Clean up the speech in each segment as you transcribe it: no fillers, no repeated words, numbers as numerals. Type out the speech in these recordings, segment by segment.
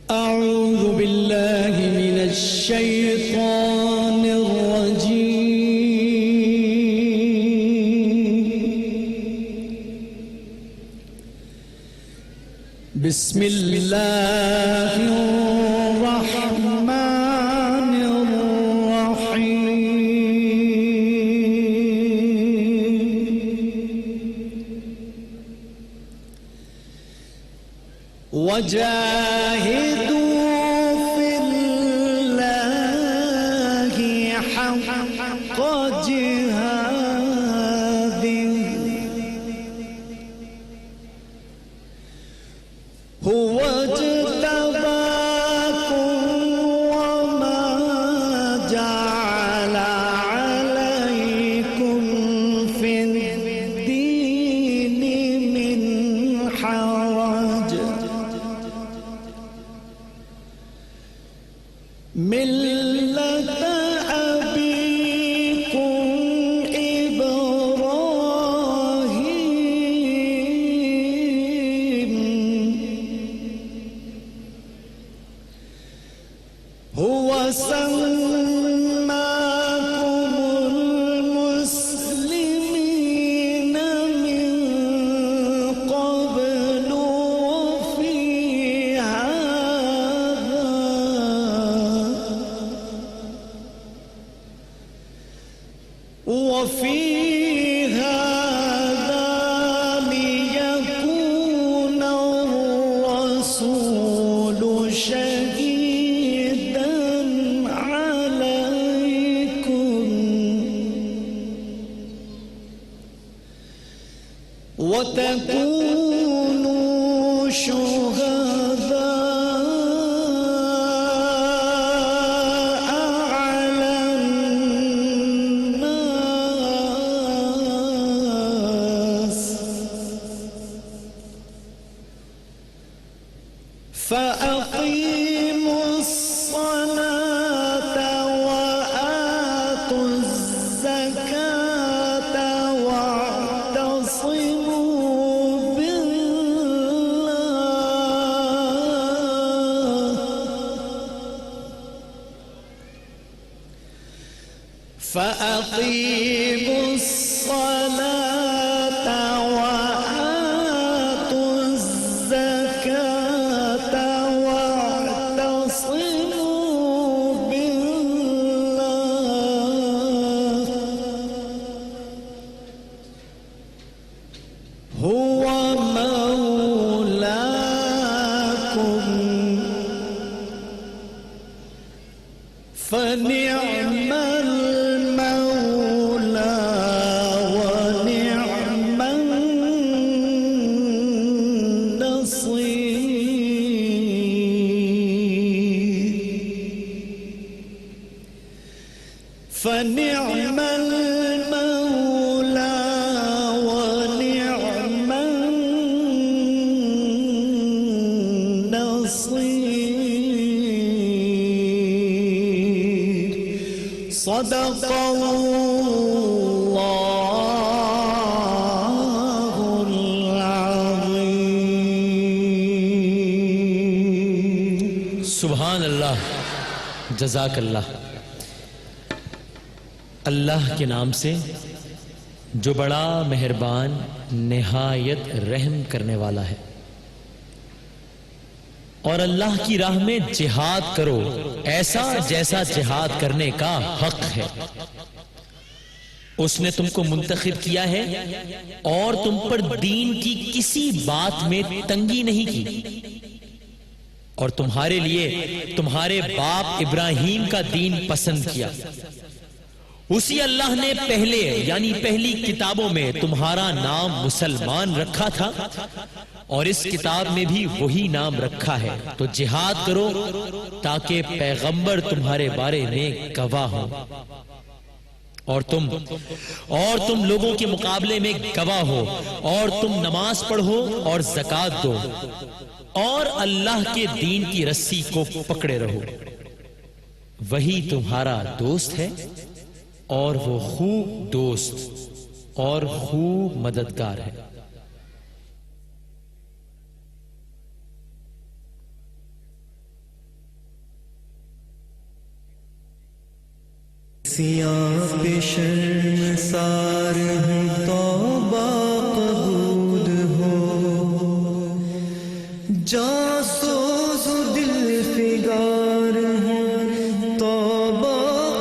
أعوذ بالله من الشيطان الرجيم بسم الله الرحمن الرحيم وجاهدوا في الله حق جهاده هو اجتباكم وما جعل عليكم في الدين من حرج ملة أبيكم إبراهيم هو سماكم المسلمين من قبل وفي هذا ليكون الرسول شهيدا عليكم وتكونوا شهداء على الناس فأقيموا الصلاة وآتوا الزكاة واعتصموا بالله فأقيموا الصلاة وآتوا الزكاة واعتصموا بالله هو مولاكم فنعم المولى ونعم النصير فنعم المولى ونعم النصير صدق الله العظيم سبحان اللہ، جزاک اللہ۔ اللہ کے نام سے جو بڑا مہربان نہایت رحم کرنے والا ہے۔ اور اللہ کی راہ میں جہاد کرو ایسا جیسا جہاد کرنے کا حق ہے۔ اس نے تم کو منتخب کیا ہے اور تم پر دین کی کسی بات میں تنگی نہیں کی، اور تمہارے لیے تمہارے باپ ابراہیم کا دین پسند کیا۔ اسی اللہ نے پہلے یعنی پہلی کتابوں میں تمہارا نام مسلمان رکھا تھا، اور اس کتاب میں بھی وہی نام رکھا ہے۔ تو جہاد کرو تاکہ پیغمبر تمہارے بارے میں گواہ ہو، اور تم لوگوں کے مقابلے میں گواہ ہو، اور تم نماز پڑھو اور زکوٰۃ دو، اور اللہ کے دین کی رسی کو پکڑے رہو۔ وہی تمہارا دوست ہے، اور وہ خوب دوست اور خوب مددگار ہے۔ سیاہ پہ شرمسار ہوں توبہ قبول ہو، جاسوس دل فگار ہوں توبہ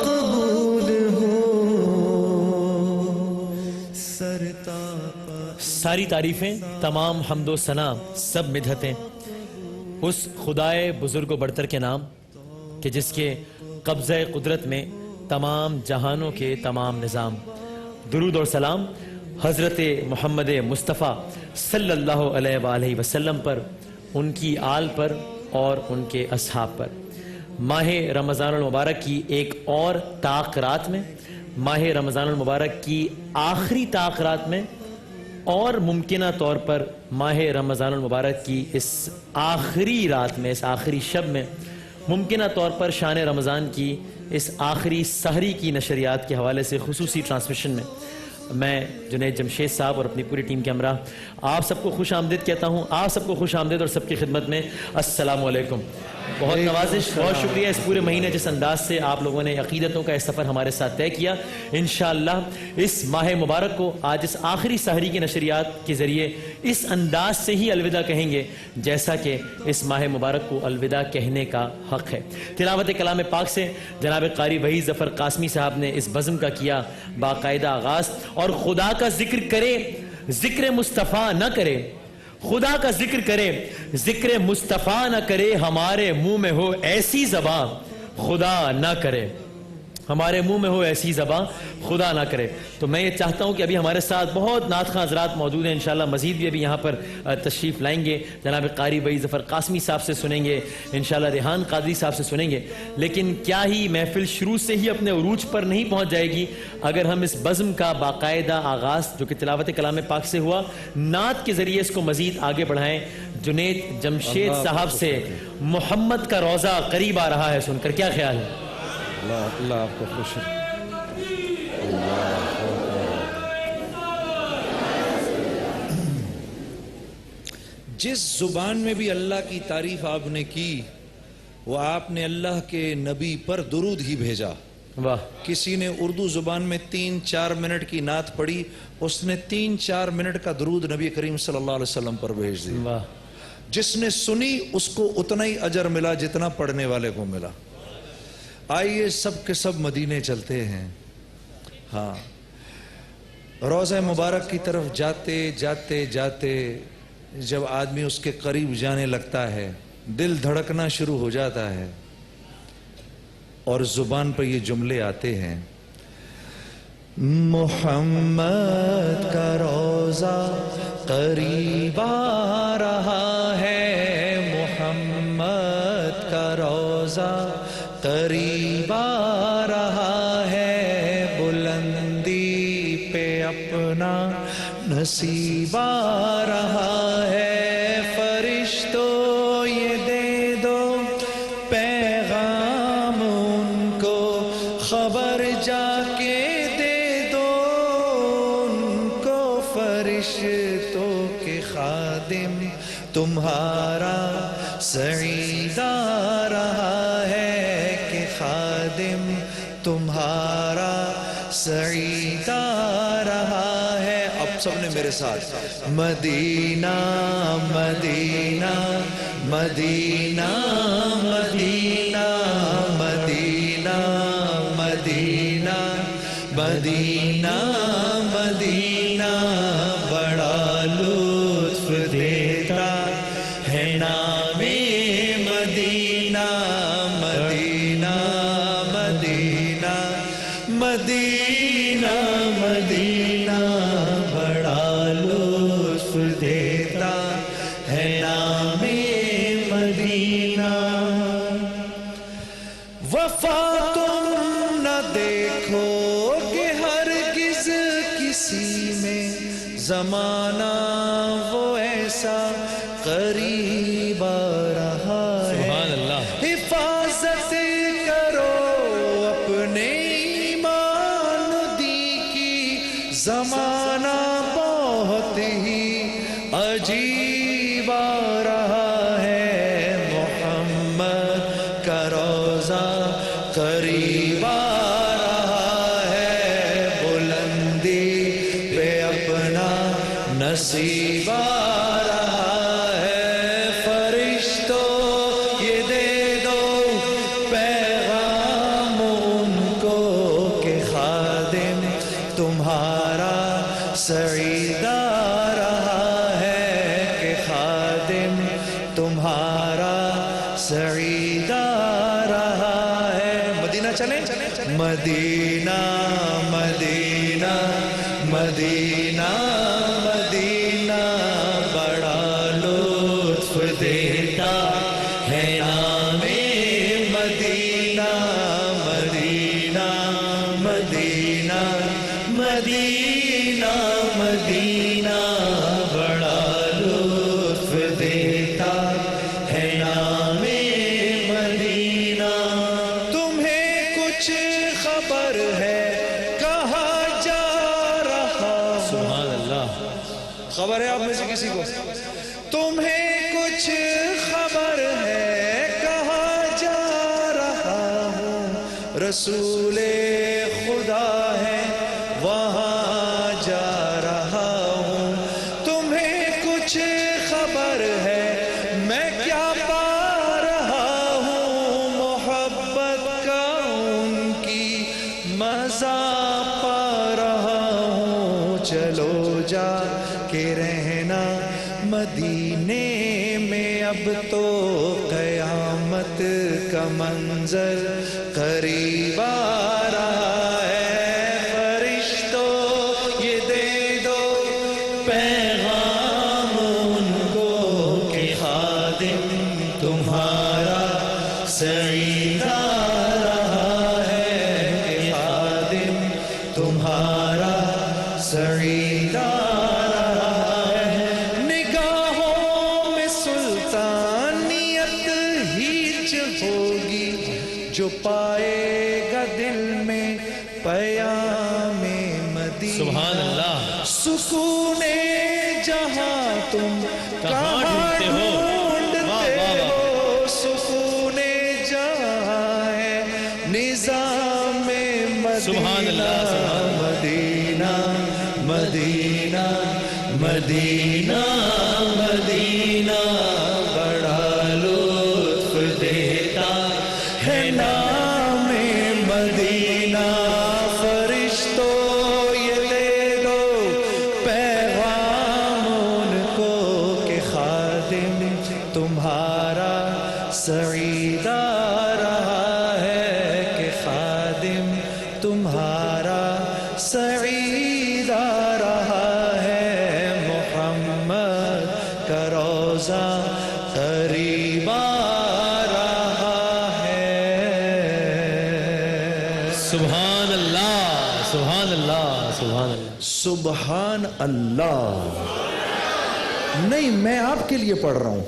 قبول ہو، ساری تعریفیں، تمام حمد و ثنا، سب مدحتیں اس خدائے بزرگ و برتر کے نام کہ جس کے قبضہ قدرت میں تمام جہانوں کے تمام نظام۔ درود اور سلام حضرت محمد مصطفیٰ صلی اللہ علیہ وآلہ وسلم پر، ان کی آل پر اور ان کے اصحاب پر۔ ماہ رمضان المبارک کی ایک اور طاق رات میں، ماہ رمضان المبارک کی آخری طاق رات میں، اور ممکنہ طور پر ماہ رمضان المبارک کی اس آخری رات میں، اس آخری شب میں، ممکنہ طور پر شان رمضان کی اس آخری سحری کی نشریات کے حوالے سے خصوصی ٹرانسمیشن میں میں جنید جمشید صاحب اور اپنی پوری ٹیم کے ہمراہ آپ سب کو خوش آمدید کہتا ہوں۔ آپ سب کو خوش آمدید اور سب کی خدمت میں السلام علیکم۔ بہت نوازش، بہت شکریہ اس پورے مہینے جس انداز سے آپ لوگوں نے عقیدتوں کا اس سفر ہمارے ساتھ طے کیا۔ انشاءاللہ اس ماہ مبارک کو آج اس آخری سحری کی نشریات کے ذریعے اس انداز سے ہی الوداع کہیں گے جیسا کہ اس ماہ مبارک کو الوداع کہنے کا حق ہے۔ تلاوت کلام پاک سے جناب قاری وحید ظفر قاسمی صاحب نے اس بزم کا کیا باقاعدہ آغاز، اور خدا کا ذکر کرے ذکر مصطفیٰ نہ کرے، خدا کا ذکر کرے ذکر مصطفیٰ نہ کرے، ہمارے منہ میں ہو ایسی زبان خدا نہ کرے، ہمارے منہ میں ہو ایسی زبان خدا نہ کرے۔ تو میں یہ چاہتا ہوں کہ ابھی ہمارے ساتھ بہت نعت خواں حضرات موجود ہیں، انشاءاللہ مزید بھی ابھی یہاں پر تشریف لائیں گے۔ جناب قاری وحید ظفر قاسمی صاحب سے سنیں گے، انشاءاللہ ریحان قادری صاحب سے سنیں گے، لیکن کیا ہی محفل شروع سے ہی اپنے عروج پر نہیں پہنچ جائے گی اگر ہم اس بزم کا باقاعدہ آغاز جو کہ تلاوت کلام پاک سے ہوا، نعت کے ذریعے اس کو مزید آگے بڑھائیں۔ جنید جمشید صاحب سے محمد کا روضہ قریب آ رہا ہے، سن کر کیا خیال ہے؟ اللہ آپ کو خوش رکھے۔ جس زبان میں بھی اللہ کی تعریف آپ نے کی، وہ آپ نے اللہ کے نبی پر درود ہی بھیجا۔ واہ، کسی نے اردو زبان میں 3-4 منٹ کی نعت پڑھی، اس نے 3-4 منٹ کا درود نبی کریم صلی اللہ علیہ وسلم پر بھیج دی۔ واہ، جس نے سنی اس کو اتنا ہی اجر ملا جتنا پڑھنے والے کو ملا۔ آئیے سب کے سب مدینے چلتے ہیں۔ ہاں، روضہ مبارک کی طرف جاتے جاتے جاتے جب آدمی اس کے قریب جانے لگتا ہے، دل دھڑکنا شروع ہو جاتا ہے اور زبان پر یہ جملے آتے ہیں، محمد کا روضہ قریب آ رہا ہے، محمد کا روضہ قریب آ رہا ہے، بلندی پہ اپنا نصیب آ رہا ہے، فرشتوں یہ دے دو پیغام ان کو، خبر جا کے دے دو ان کو، فرشتوں کے خادم تمہارا سعید آ رہا ہے، کہ خادم تمہارا سعید آ رہا ہے۔ اب سب نے میرے ساتھ، مدینہ مدینہ مدینہ مدینہ مدینہ مدینہ مدینہ مدینہ، بڑا لطف دیتا ہے نام مدینہ، مدینہ مدینہ مدینہ مدینہ، بڑا لطف دیتا ہے نام مدینہ۔ وفا تم نہ دیکھو کہ ہرگز کسی میں، زمانہ وہ ایسا قریب آ رہا ہے، سبحان اللہ۔ حفاظت کرو اپنے ایمان دی کی، زمانہ بہت ہی عجیب آ رہا ہے، محمد کا روضہ قریب آ رہا سعید آ رہا ہے. مدینہ چلیں. مدینہ مدینہ مدینہ مدینہ بڑا لطف دیتا ہے نام مدینہ. مدینہ مدینہ مدینہ مدینہ بڑا لطف دیتا ہے نام مدینہ. تمہیں کچھ خبر ہے کہاں جا رہا ہوں. سبحان اللہ. خبر ہے آپ میں سے کسی کو؟ تمہیں کچھ خبر ہے کہاں جا رہا ہوں. رسول خدا ہے وہاں جا رہا ہوں. تمہیں کچھ خبر ہے میں کیا پا رہا ہوں. محبت کا ان کی مزہ پا رہا ہوں. چلو جا کے رہنا مدینے میں اب تو قیامت کا منظر قریب آ رہا ہے. فرشتوں یہ دے دو پیغام ان کو کہ خادم تمہارا سعید آ رہا ہے. کہ خادم تمہارا سعید آ رہا ہے. نگاہوں میں سلطانیت ہیچ ہوگی جو پائے گا دل میں پیام مدینہ. سبحان اللہ. سکون جہاں تم کہاں ڈھونڈتے ہو؟ ڈھونڈتے واہ واہ واہ. ہو. سکون جہاں ہے نظام مدینہ. سبحان اللہ، سبحان اللہ. مدینہ مدینہ مدینہ مدینہ بڑا لطف دیتا ہے نام مدینہ. فرشتوں یہ دے دو پیغام ان کو کہ خادم تمہارا سعید آ رہا ہے. کہ خادم تمہارا سعید آ رہا ہے. محمد کا روزہ قریب آ رہا ہے. سبحان اللہ. سبحان اللہ. سبحان اللہ. سبحان اللہ. نہیں میں آپ کے لیے پڑھ رہا ہوں.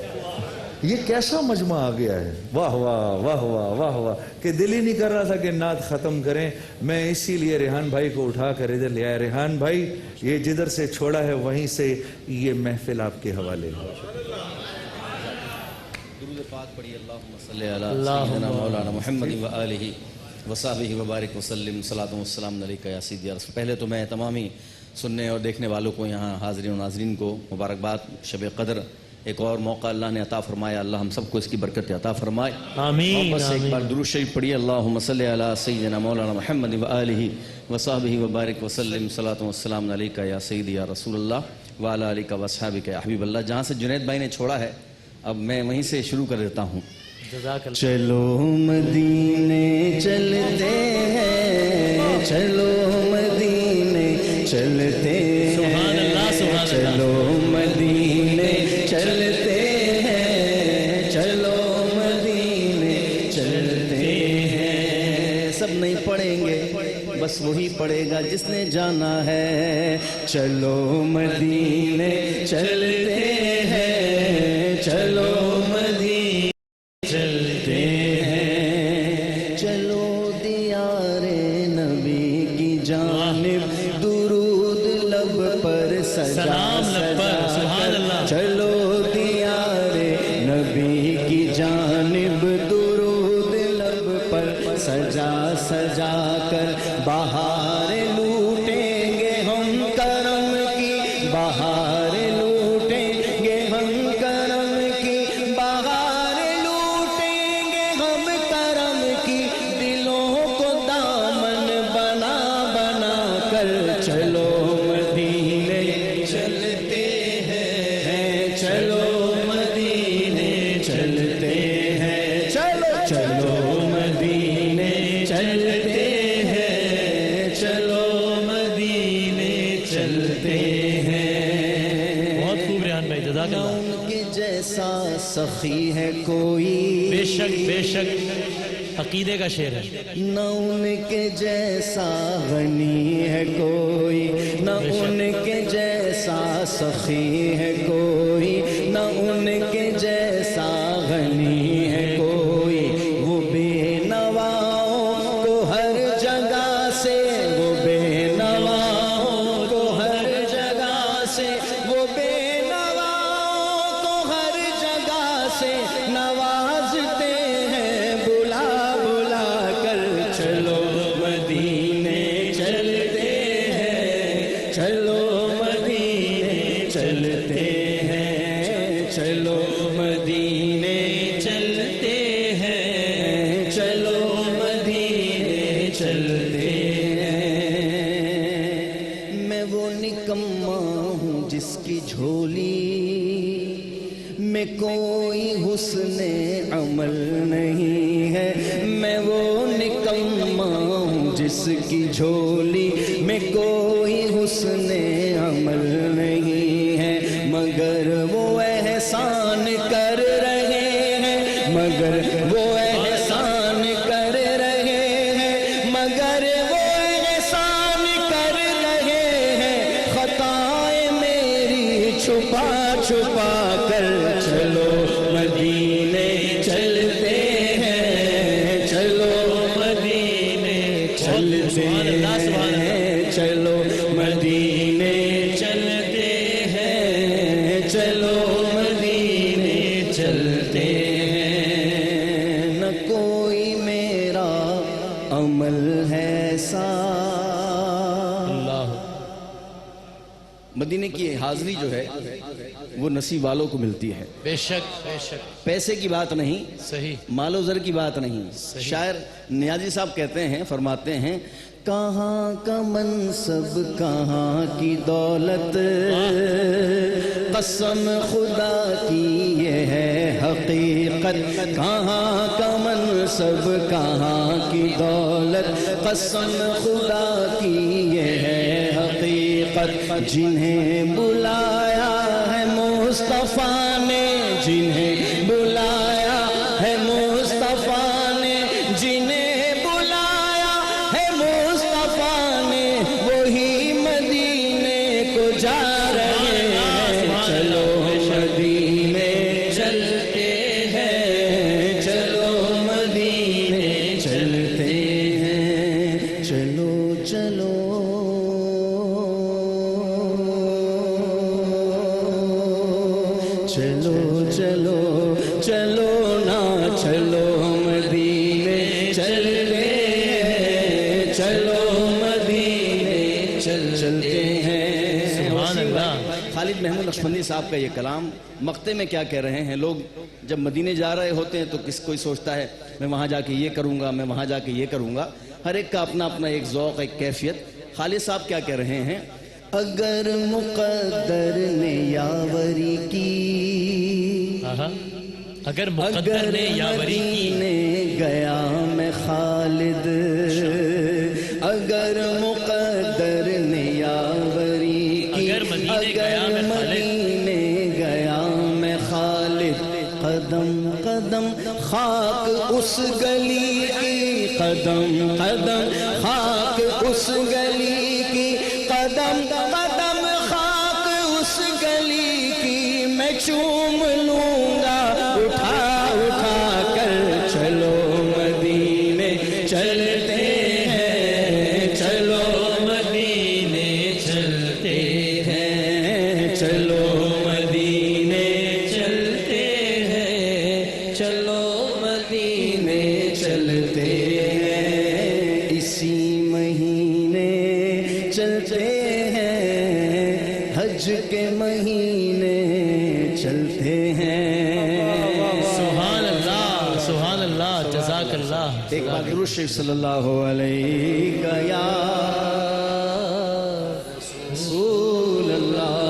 یہ کیسا مجمع آ گیا ہے. واہ واہ واہ واہ واہ واہ کہ دل ہی نہیں کر رہا تھا کہ نعت ختم کریں. میں اسی لیے ریحان بھائی کو اٹھا کر ادھر لے آیا. ریحان بھائی یہ جدھر سے چھوڑا ہے وہیں سے یہ محفل آپ کے حوالے ہے. درود پاک پڑھی. اللہم صلی علی سیدنا مولانا محمد و آلہ وصحبہ وبارک وسلم. صلاۃ و السلام علیکہ یا سیدی یا رسول. پہلے تو میں تمامی سننے اور دیکھنے والوں کو یہاں حاضرین و ناظرین کو مبارکباد. شب قدر ایک اور موقع اللہ نے عطا فرمایا. اللہ ہم سب کو اس کی برکت عطا فرمائے. آمین. بس ایک بار درود شریف پڑھیے. اللہم صلی علی سیدنا مولانا محمد و آلہ وصحبہ وبارک وسلم. صلاۃ و السلام علیکہ یا سیدی یا رسول اللہ وعلی آلہ وصحبہ یا حبیب اللہ. جہاں سے جنید بھائی نے چھوڑا ہے اب میں وہیں سے شروع کر دیتا ہوں. جزاک اللہ. چلو مدینے چلتے ہیں. چلو مدینے چلتے ہیں. سبحان اللہ. سبحان اللہ. چلو مدینے چلتے ہیں. چلو مدینے چلتے ہیں. سب نہیں پڑھیں گے بس وہی پڑھے گا جس نے جانا ہے. چلو مدینے چلتے ہیں. چلو مدینے چلتے ہیں. چلو دیار نبی کی جانب درود لب پر سجا سلام لب پر. سبحان اللہ. چلو دیار نبی کی جانب درود لب پر سجا سجا کر بہار لوٹیں گے ہم کرم کی. بہار لوٹیں گے ہم کرم کی. بہار لوٹیں گے ہم کرم کی. دلوں کو دامن بنا بنا کر چلو مدینے چلتے ہیں. چلو مدینے چلتے ہیں. سخی ہے کوئی، بے شک عقیدے کا شعر ہے. نہ ان کے جیسا غنی ہے کوئی، نہ ان کے جیسا سخی ہے کوئی، نہ ان کے جیسا غنی ہے کوئی. وہ بے نواؤں کو ہر جگہ سے، وہ بے نواؤں کو ہر جگہ سے، وہ بے نواؤں کو ہر جگہ سے نوازتے ہیں. بلا بلا کر چلو مدینے چلتے ہیں، چلو مدینے چلتے ہیں، چلو مدینے چلتے ہیں، چلو مدینے چلتے ہیں. میں وہ نکما ہوں جس کی جھولی میں کوئی حسن عمل نہیں ہے. میں وہ نکما ہوں جس کی جھولی میں کوئی حسن عمل نہیں ہے. مگر وہ احسان کر رہے ہیں، مگر وہ احسان کر رہے ہیں، مگر وہ احسان کر رہے ہیں. خطائیں میری چھپا چھپا کر چلو مدینے چلتے ہیں، چلو مدینے چلتے ہیں، چلو مدینے چلتے ہیں، چلو مدینے چلتے ہیں. نہ کوئی میرا عمل ہے ایسا. اللہ. مدینے کی حاضری جو ہے وہ نصیب والوں کو ملتی ہے. بے شک پیسے کی بات نہیں، صحیح. مال و زر کی بات نہیں. شاعر نیازی صاحب کہتے ہیں، فرماتے ہیں، کہاں کا منصب کہاں کی دولت، قسم خدا کی یہ ہے حقیقت. کہاں کا منصب کہاں کی دولت، قسم خدا کی یہ ہے حقیقت. جنہیں بلایا ہے مصطفیٰ نے، جنہیں بلایا ہے مصطفیٰ نے، جنہیں بلایا ہے مصطفیٰ نے، وہی مدینے کو جا رہے ہیں. چلو مدینے چلتے ہیں، چلو مدینے چلتے ہیں. چلو چلو چلو چلو چلو نا چلو مدینے چلتے ہیں، چلو مدینے چلتے ہیں. سبحان اللہ. خالد محمود نقشبندی صاحب کا یہ کلام مقطع میں کیا کہہ رہے ہیں. لوگ جب مدینے جا رہے ہوتے ہیں تو کوئی سوچتا ہے میں وہاں جا کے یہ کروں گا، میں وہاں جا کے یہ کروں گا. ہر ایک کا اپنا اپنا ایک ذوق، ایک کیفیت. خالد صاحب کیا کہہ رہے ہیں، اگر مقدر نے یاوری کی، اگر مقدر نے یاوری کی، مدینے گیا میں خالد. اگر مقدر نے یاوری کی، اگر مدینے گیا میں خالد، مدینے گیا میں خالد. قدم قدم خاک اس گلی کی، قدم قدم خاک اس گلی کی، قدم قدم خاک اس گلی کی. میں چوم لوں گا اٹھا اٹھا کر. چلو مدینے چلتے ہیں، چلو مدینے چلتے ہیں، چلو مدینے چلتے ہیں، چلو مدینے چلتے ہیں. اسی مہینے چلتے ہیں، حج کے مہینے چلتے ہیں. سبحان اللہ سبحان اللہ. جزاک اللہ. ایک بار درود شریف صلی اللہ علیہ یا رسول اللہ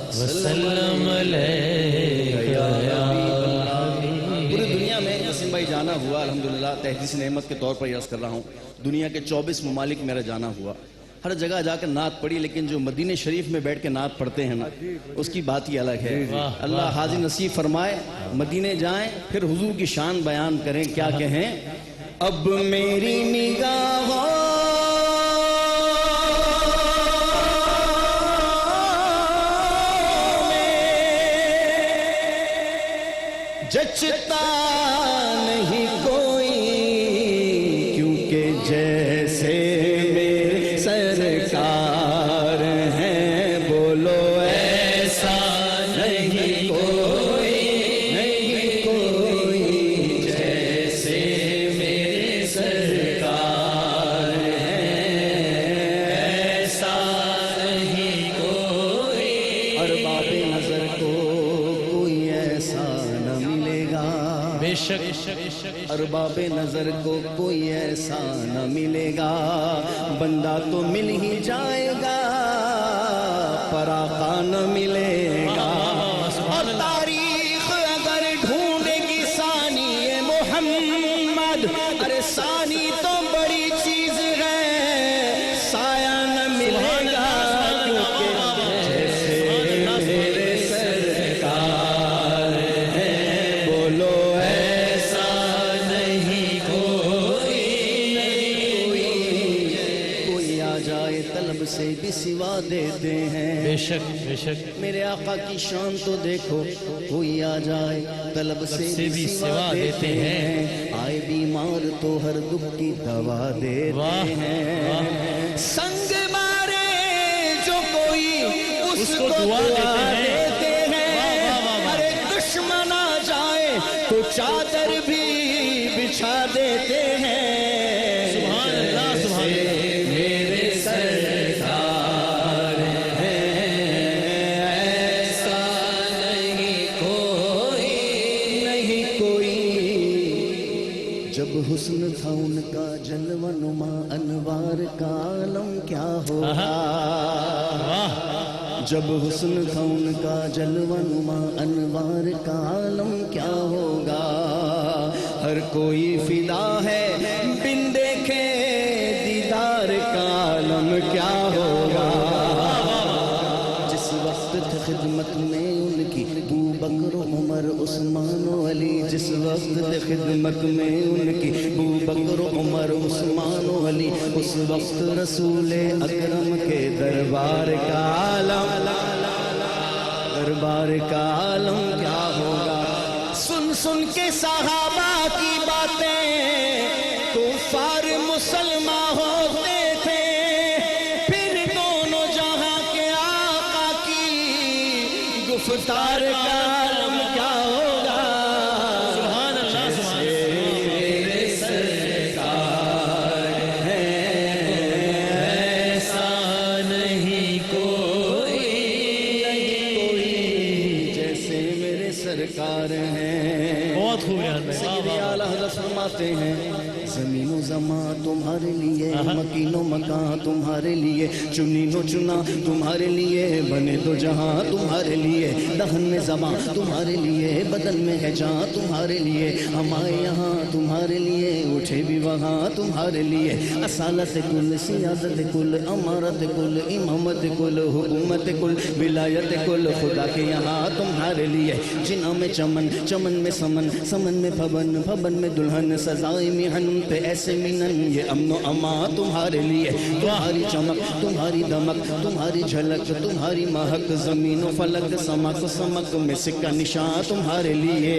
وسلم علیہ یا حبیب. پوری دنیا میں وسیم بھائی جانا ہوا الحمدللہ. تحدیث نعمت کے طور پر عرض کر رہا ہوں، دنیا کے 24 ممالک میرا جانا ہوا. ہر جگہ جا کر نعت پڑھی، لیکن جو مدینہ شریف میں بیٹھ کے نعت پڑھتے ہیں نا اس کی بات ہی الگ ہے۔ اللہ حاضر نصیب فرمائے، مدینے جائیں پھر حضور کی شان بیان کریں، کیا کہیں؟ اب میری نگاہوں جچتا نہیں کوئی، کیونکہ جیسے میرے سرکار ہیں، بولو ایسا نہیں کوئی، نہیں کوئی جیسے میرے سرکار ہیں، ایسا نہیں کوئی، ارباب نظر کو کوئی ایسا نہ ملے گا، بے شک ارباب نظر کو کوئی ایسا نہ ملے گا، بندہ تو مل ہی جائے گا پر آقا نہ ملے گا، اور تاریخ اگر ڈھونڈے گی ثانی محمد، ارے ثانی تو بڑی چیز ہے، سایہ نہ ملے گا، کیونکہ جیسے میرے سرکار ہیں، بولو طلب سے بھی سوا دیتے ہیں، بے شک بے شک میرے آقا کی شان تو دیکھو، کوئی آ جائے طلب سے بھی سوا دیتے ہیں، آئے بیمار تو ہر دکھ کی دوا دیتے ہیں، سنگ مارے جو کوئی اس کو دعا دیتے ہیں، ارے دشمن آ جائے تو چادر بھی بچھا دیتے ہیں، سبحان اللہ سبحان اللہ، جب حسن تھا ان کا جلوہ نما انوار کا عالم کیا ہوگا، جب حسن تھا ان کا جلوہ نما انوار کا عالم کیا ہوگا، ہر کوئی فدا ہے بن دیکھے دیدار کا عالم کیا ہوگا، جس وقت تھے خدمت میں ان کی ابو بکر عمر عثمان و علی، جس وقت تھے خدمت میں ان کی ابو بکر عمر عثمان و علی، اس وقت رسول اکرم کے دربار کا عالم، دربار کا عالم کیا ہوگا، سن سن کے صحابہ کی باتیں کفار مسلمان ہوتے تھے، پھر دونوں جہاں کے آقا کی گفتار کا عالم کیا ہوگا، سبحان اللہ سبحان اللہ، میرے سرکار ہیں، ایسا نہیں کوئی، نہیں کوئی جیسے میرے سرکار ہیں، بہت خوب بیان بھائی، سیدی اعلیٰ حضرت فرماتے ہیں، زمین و زمان تمہارے لیے، مکین و مکان تمہارے لیے، چنین و چنا تمہارے لیے، بنے دو جہاں تمہارے لیے، دہن میں زبان تمہارے لیے، بدن میں ہے جان تمہارے لیے، ہم آئے یہاں تمہارے لیے، اٹھے بھی وہاں تمہارے لیے، اصالت کل، سیادت کل، امارت کل، امامت کل، حکومت کل، ولایت کل، خدا کے یہاں تمہارے لیے، جنہوں میں چمن، چمن میں سمن، سمن میں بھون، بھون میں دلہن، سزائے محن پہ ایسے منن، یہ امن و امان تمہارے لیے، تمہاری چمک، تمہاری دمک، تمہاری جھلک، تمہاری مہک، زمین و فلک، سمک سمک میں سکہ نشان تمہارے لیے،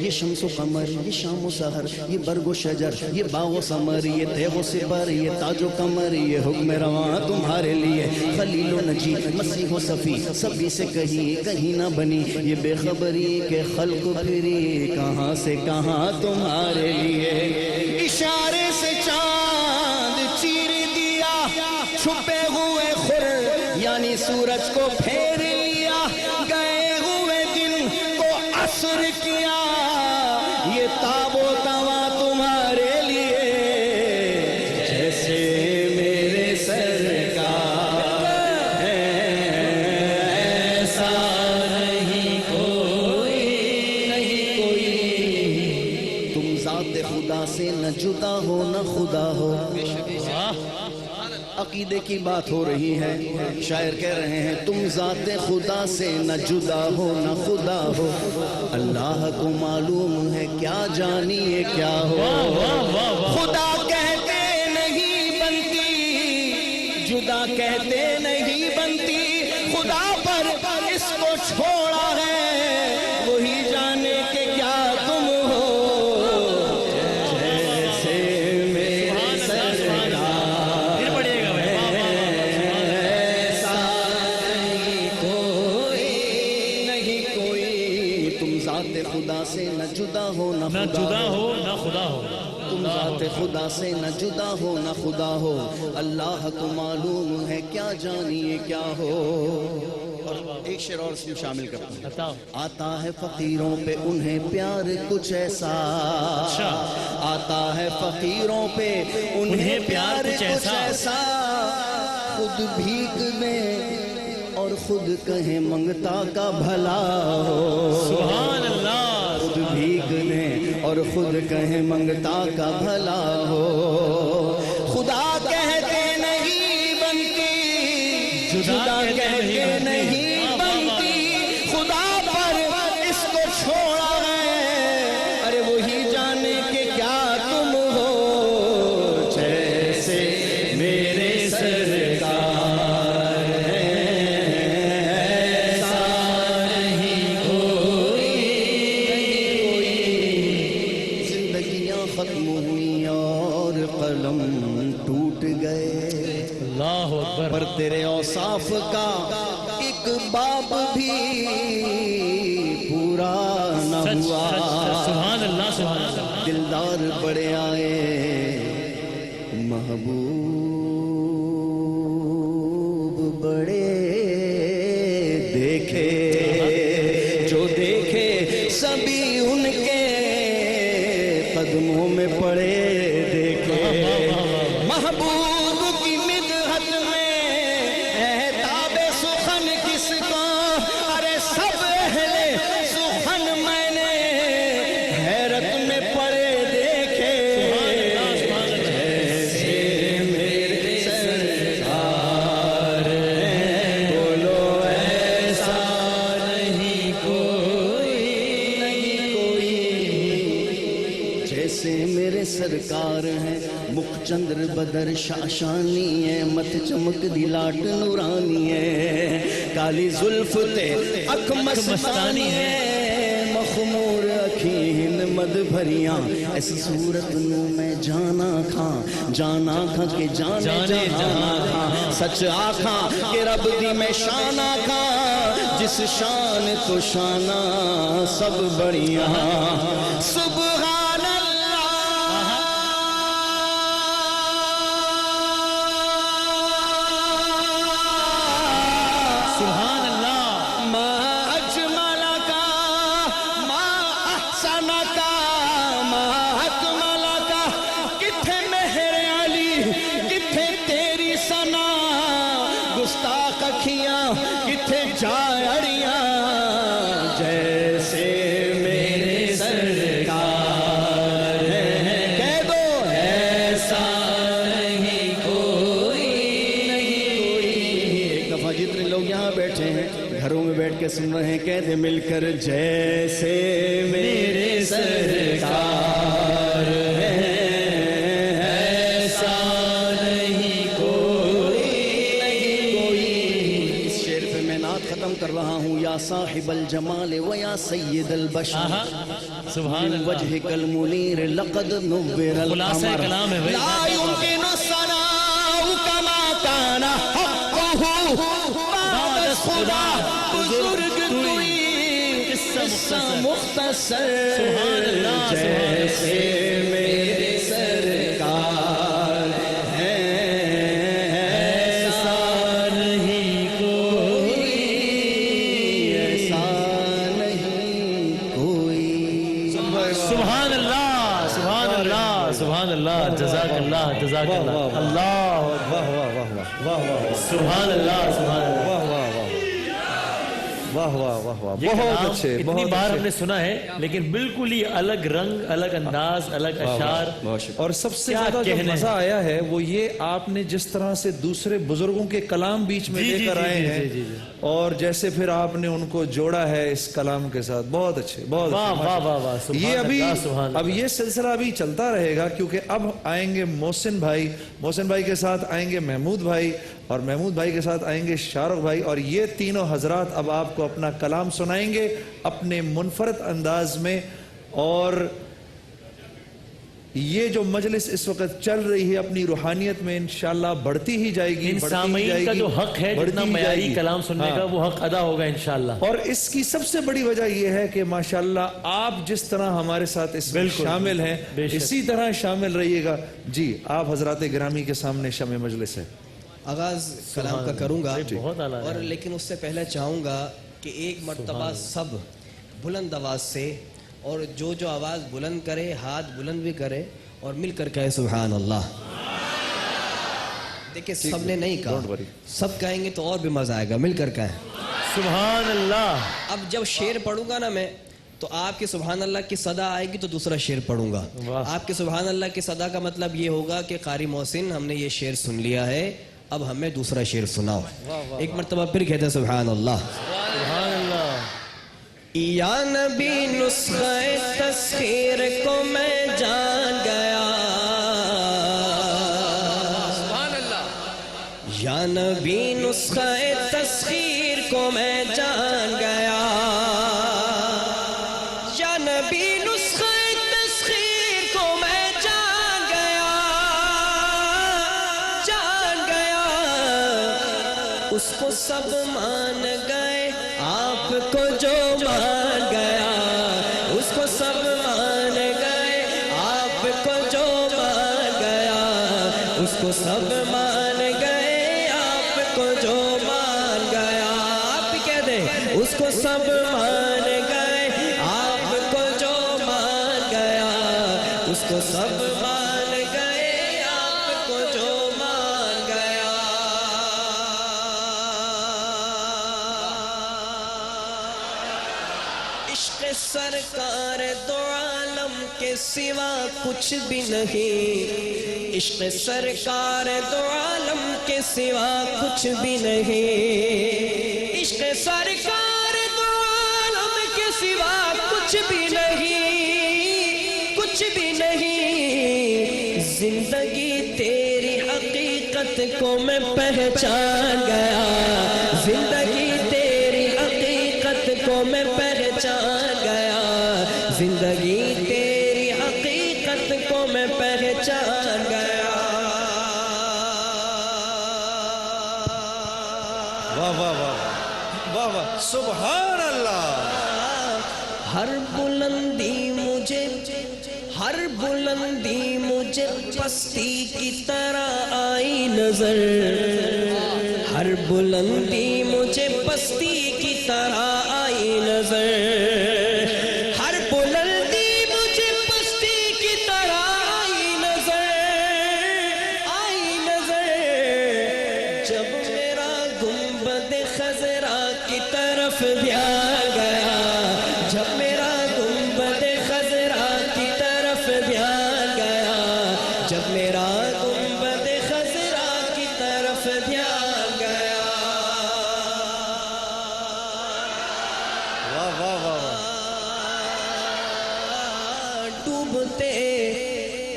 یہ شمس و قمر، یہ شام و سحر، یہ برگ و شجر، یہ باغ و ثمر، یہ تیغ و سپر، یہ تاج و کمر، یہ حکم رواں تمہارے لیے، خلیل و نجی، مسیح و صفی، سبھی سے کہیں نہ بنی، یہ بے خبری کے خلق پھری کہاں سے کہاں تمہارے لیے، اشارے سے چاند چیر دیا، چھپے ہوئے خور یعنی سورج کو پھیر لیا، گئے ہوئے دن کو عصر کیا، یہ تاب و توا تمہارے لیے، جیسے میرے سرکار ہیں، ایسا نہیں کوئی، نہیں کوئی، تم ذات خدا سے نہ جدا ہو نہ خدا ہو. عقیدے کی بات ہو رہی ہے. شاعر کہہ رہے ہیں تم ذات خدا سے نہ جدا ہو نہ خدا ہو. اللہ کو معلوم ہے کیا جانیے کیا ہو. خدا کہتے نہیں بنتی, جدا کہتے نہیں بنتی. خدا پر اس کو چھوڑا ہے, وہی جانے کہ کیا تم ہو. جیسے میرے سرکار ایسا نہیں کوئی, نہیں کوئی. تم ذات خدا سے نہ جدا ہو نہ خدا ہو. نہ خدا ہو. تم ذات خدا سے نہ جدا ہو نہ خدا ہو. اللہ کو معلوم ہے کیا جانیے کیا ہو. اور ایک شعر اور اس میں شامل کرتا ہوں. آتا ہے فقیروں پہ انہیں پیار کچھ ایسا, آتا ہے فقیروں پہ انہیں پیار کچھ ایسا. خود بھیک دیں اور خود کہیں منگتا کا بھلا ہو. سبحان اللہ. خود بھیک دیں اور خود کہیں منگتا کا بھلا ہو. خدا کہتے نہیں بنتی, جدا کہتے نہیں بنتی. خدا پر اس کو چھوڑا ہے, ارے وہی جانے کہ کیا تم ہو. جیسے میرے سرکار ایسا نہیں کوئی. زندگیاں ختم ہوئی اور قلم ٹوٹ گئے, اللہ اکبر. پر تیرے اوصاف کا ایک باب بھی پورا نہ ہوا. سبحان اللہ. سبحان اللہ. دلدار بڑے آئے, محبوب بڑے دیکھے, جو دیکھے سبھی ان کے قدموں میں پڑے دیکھے. محبوب کی مدحت میں ہے تاب سخن کس کو, ارے سب اہل سخن میں نے حیرت میں پڑے دیکھے. جیسے میرے سرکار بولو ایسا نہیں کوئی, نہیں کوئی. جیسے میرے سرکار ہیں مکھ چندر بدر شاشانی ہے, مت چمک دی لاٹ نورانی ہے. کالی زلف تے اکھ مستانی ہے, مخمور اکھی ہند مد بھریاں. ایسی صورت نو میں جانا کھاں کہ جانے جہاں کھاں. سچ آکھاں کہ رب دی میں شان آکھاں, جس شان تو شانہ سب بڑیاں. سبحان اللہ. سبحان اللہ. ما اجملک ما احسنک ما اکملک. کتھے مہر علی کتھے تیری ثنا, گستاخ اکھیاں کتھے جاڑیاں. جیسے میرے سرکار ہیں, کہہ دو ایسا نہیں کوئی, نہیں کوئی. ایک دفعہ جتنے لوگ یہاں بیٹھے ہیں گھروں میں بیٹھ کے سن رہے ہیں, کہہ دے مل کر جیسے میرے سرکار ہیں ایسا نہیں کوئی, نہیں کوئی. اس شعر پہ میں نعت ختم کر رہا ہوں. یا صاحب الجمال و یا سید البشر, سبحان اللہ. وجهك المنير لقد نور خلاصہ القمر. کلام ہے بھائی. لا يمكن الثناء كما كان حقه بعد خدا بزرگ کوئی قصہ مختصر. سبحان اللہ. جیسے میرے سرکار ہیں ایسا نہیں کوئی, ایسا نہیں کوئی. سبحان اللہ. سبحان اللہ. سبحان اللہ. جزاک اللہ. جزاک اللہ. اللہ. واہ واہ واہ واہ واہ واہ. سبحان اللہ. سبحان اللہ. واہ واہ واہ. واہ واہ واہ واہ، یہ بہت کلام اچھے، اتنی بہت بار ہم اچھے۔ نے سنا ہے لیکن بالکل ہی الگ رنگ، الگ انداز، الگ اشعار۔ بہت شکریہ۔ اور سب سے کیا زیادہ جو کہنے مزہ ہیں۔ آیا ہے وہ یہ آپ نے جس طرح سے دوسرے بزرگوں کے کلام بیچ میں جی لے جی کر جی آئے جی ہیں، جی جی جی۔ اور جیسے پھر آپ نے ان کو جوڑا ہے اس کلام کے ساتھ، بہت اچھے، بہت واہ اچھے، واہ واہ واہ، سبحان یہ ابھی اللہ، سبحان اللہ۔ اب یہ سلسلہ ابھی چلتا رہے گا، کیونکہ اب آئیں گے محسن بھائی کے ساتھ آئیں گے محمود بھائی، اور محمود بھائی کے ساتھ آئیں گے شاہ رخ بھائی، اور یہ تینوں حضرات اب آپ کو اپنا کلام سنائیں گے اپنے منفرد انداز میں۔ اور یہ جو مجلس اس وقت چل رہی ہے اپنی روحانیت میں انشاءاللہ بڑھتی ہی جائے گی، ان بڑھتی ہی سامعین جائے کا گی، جو حق ہے بڑھتی جتنا ہی جائے معیاری گی۔ کلام سننے ہاں۔ کا، وہ حق ادا ہوگا انشاءاللہ۔ اور اس کی سب سے بڑی وجہ یہ ہے کہ ماشاءاللہ آپ جس طرح ہمارے ساتھ اس میں بالکل، شامل ہیں، بے شک۔ اسی طرح شامل رہیے گا۔ جی آپ حضرات گرامی کے سامنے شمع مجلس ہے۔ آغاز کلام کا کروں گا، بہت اعلیٰ اور لیکن اس سے پہلے چاہوں گا کہ ایک مرتبہ سب بلند آواز سے، اور جو آواز بلند کرے ہاتھ بلند بھی کرے اور مل کر کہے سبحان اللہ۔ دیکھیں سب نے نہیں کہا، سب کہیں گے تو اور بھی مزہ آئے گا، مل کر کہیں سبحان اللہ۔ اب جب شعر پڑھوں گا نا میں، تو آپ کے سبحان اللہ کی صدا آئے گی تو دوسرا شعر پڑھوں گا۔ آپ کے سبحان اللہ کی صدا کا مطلب یہ ہوگا کہ قاری محسن ہم نے یہ شعر سن لیا ہے، اب ہمیں دوسرا شعر سناؤ۔ ایک مرتبہ پھر کہتے ہیں سبحان اللہ۔ سبحان اللہ۔ یا نبی نسخہ تسخیر کو میں جان گیا، یا نبی نسخہ تسخیر کو میں جان گیا، یا نبی نسخہ تسخیر کو میں جان گیا، جان گیا۔ اس کو سب مان گئے، آپ کو جو مان گیا، اس کو سب مان گئے، آپ کو جو مان گیا، اس کو سب مان گئے، آپ کو جو مان گیا۔ آپ بھی کہہ دیں اس کو سب مان گئے، آپ کو جو مان گیا، اس کو سب مان گئے، آپ کو جو مان گیا۔ عشق سرکار دو عالم کے سوا کچھ بھی نہیں، عشق سرکار دو عالم کے سوا کچھ بھی نہیں، عشق سرکار دو عالم کے سوا کچھ بھی نہیں، کچھ بھی نہیں۔ زندگی تیری حقیقت کو میں پہچان گیا، زندگی تیری حقیقت کو میں پہچان گیا، زندگی تیری حقیقت کو میں پہچان گیا۔ واہ واہ واہ واہ واہ، سبحان اللہ۔ ہر بلندی مجھے، ہر بلندی مجھے پستی کی طرح آئی نظر، ہر بلندی مجھے پستی کی طرح آئی نظر، ہر بلندی مجھے پستی کی طرح آئی نظر، آئی نظر۔ جب میرا گنبد خضرا کی طرف دھیان گیا، جب میرا گنبد خضرا کی طرف دھیان گیا، جب میرا گنبد خضرا کی طرف دھیان گیا۔ واہ واہ واہ واہ، ڈوبتے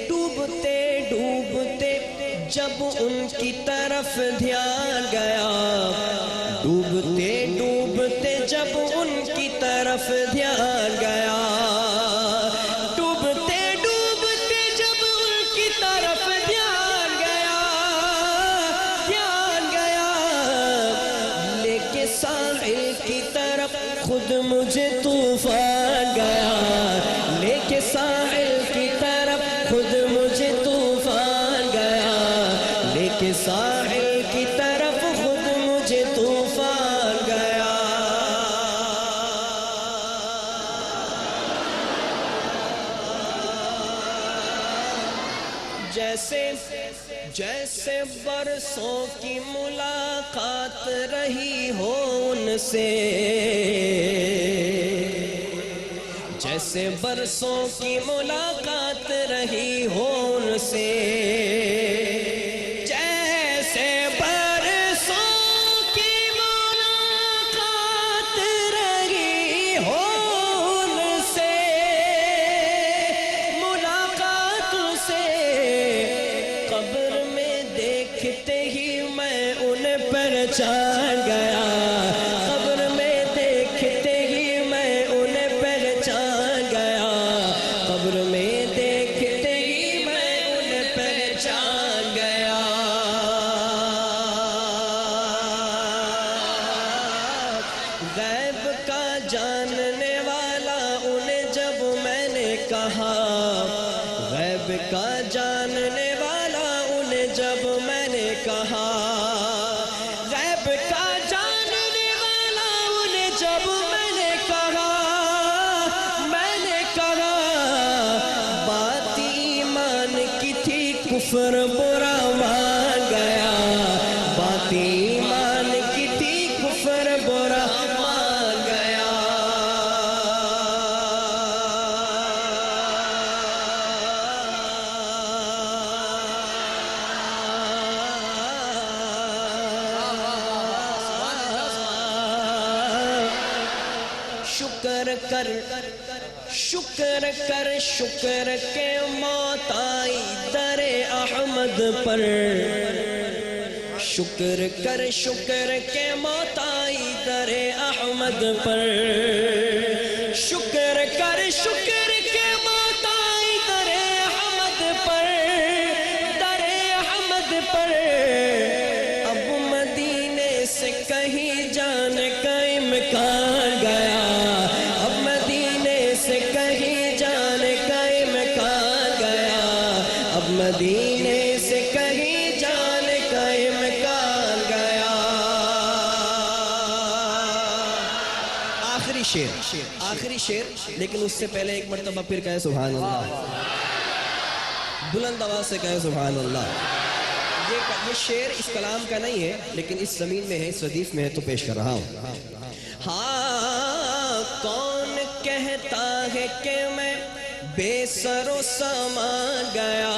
ڈوبتے ڈوبتے جب ان کی طرف دھیان گیا، ڈوبتے ڈوبتے جب ان کی طرف دھیان گیا، ڈوبتے ڈوبتے جب ان کی طرف دھیان گیا، دھیان گیا۔ لے کے ساحل کی طرف خود مجھے طوفان گیا، لے کے ساحل کی طرف خود مجھے طوفان گیا، لے کے ساحل کی طرف خود مجھے طوفان گیا۔ جیسے برسوں کی ملاقات رہی ہو ان سے، جیسے برسوں کی ملاقات رہی ہو ان سے، جیسے برسوں کی ملاقات رہی ہو ان سے، ملاقات سے قبر میں دیکھتے ہی میں انہیں پہچان گیا، قبر میں دیکھتے ہی میں انہیں پہچان گیا، قبر میں دیکھتے ہی میں انہیں پہچان گیا۔ غیب کا جاننے والا انہیں جب میں نے کہا، غیب کا جاننے والا انہیں جب میں نے کہا، غیب کا جاننے والا انہیں جب میں نے کہا، بات ایمان کی تھی کفر برا مان گیا، بات ایمان کی تھی کفر برا مان گیا۔ شکر کے موت آئی در احمد پر، شکر کے موت آئی در احمد پر، شکر کے موت آئی در احمد پر، در احمد پر۔ اب مدینے سے کہیں جانے کا امکان گیا، اب مدینے سے کہیں جانے کا امکان گیا، اب مدینے سے کہیں جانے کا امکان گیا۔ آخری شعر، لیکن اس سے پہلے ایک مرتبہ پھر کہیں سبحان اللہ، بلند آواز سے کہیں سبحان اللہ۔ یہ شعر اس کلام کا نہیں ہے، لیکن اس زمین میں ہے، اس ردیف میں ہے، تو پیش کر رہا ہوں۔ ہاں، کون کہتا ہے کہ میں بے سر و سامان گیا،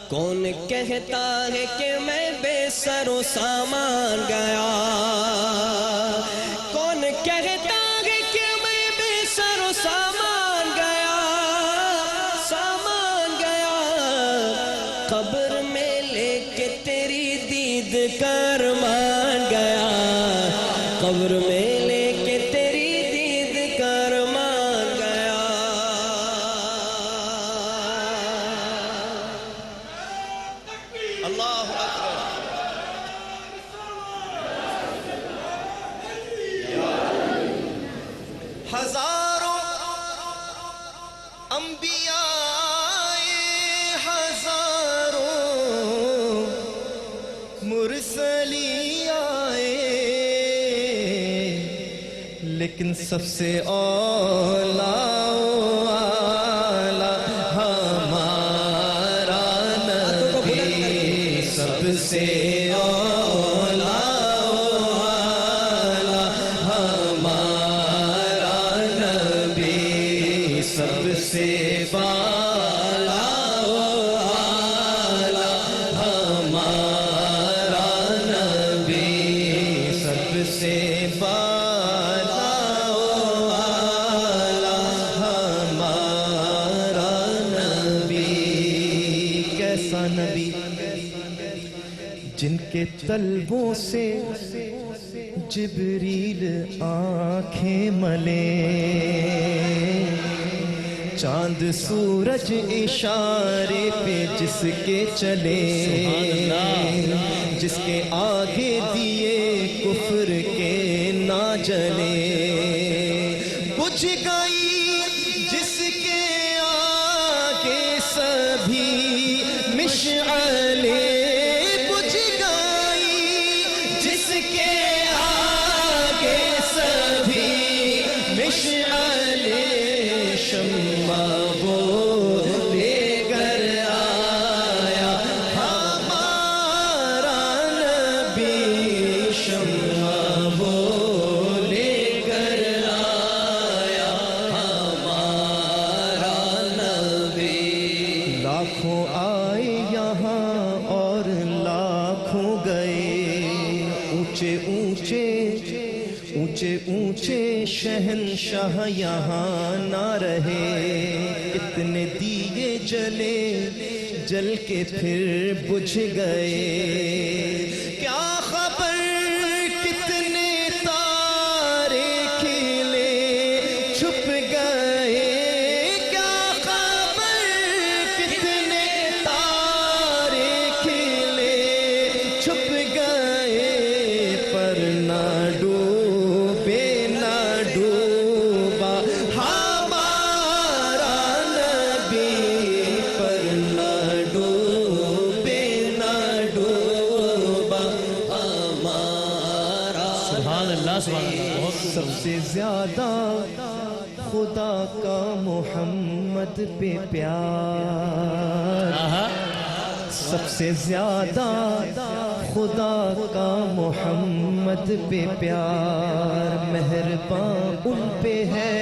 کون کہتا ہے کہ میں بے سر و سامان گیا، کون کہتا ہے کہ میں بے سر و سامان گیا، سامان گیا۔ قبر میں لے کے تیری دید کا ارمان گیا، قبر میں لے کے تیری دید کا ارمان گیا۔ اللہ اکبر۔ ہزاروں انبیاء، ہزاروں مرسلی آئے، لیکن سب سے اولا ہمارا نبی، سب سے اولا ہمارا نبی، سب سے بالا ہمارا نبی، سب سے بالا ہمارا نبی۔ کیسا نبی جن کے طلبوں سے جبریل آنکھیں ملے، چاند سورج اشارے پہ جس کے چلے، جس کے آگے دیے کفر کے نہ جلے، بجھ گئی جس کے آگے سبھی مشعلیں، بجھ گئی جس کے آگے سبھی مشعلیں، شمع وہ لے گئے اونچے اونچے شہنشاہ یہاں نہ رہے، اتنے دیے جلے جل کے پھر بجھ گئے، کیا خبر کتنے تارے کھلے چھپ گئے، کیا خبر کتنے تارے کھلے چھپ گئے، پر نہ ڈوبے نہ ڈوبا ہمارا نبی، پر نہ ڈوبے نہ ڈوبا ہمارا۔ سبحان اللہ سبحان اللہ، بہت سب سے زیادہ خدا کا محمد پہ پیار، سب سے زیادہ خدا کا محمد پہ پیار، مہربان ان پہ ہے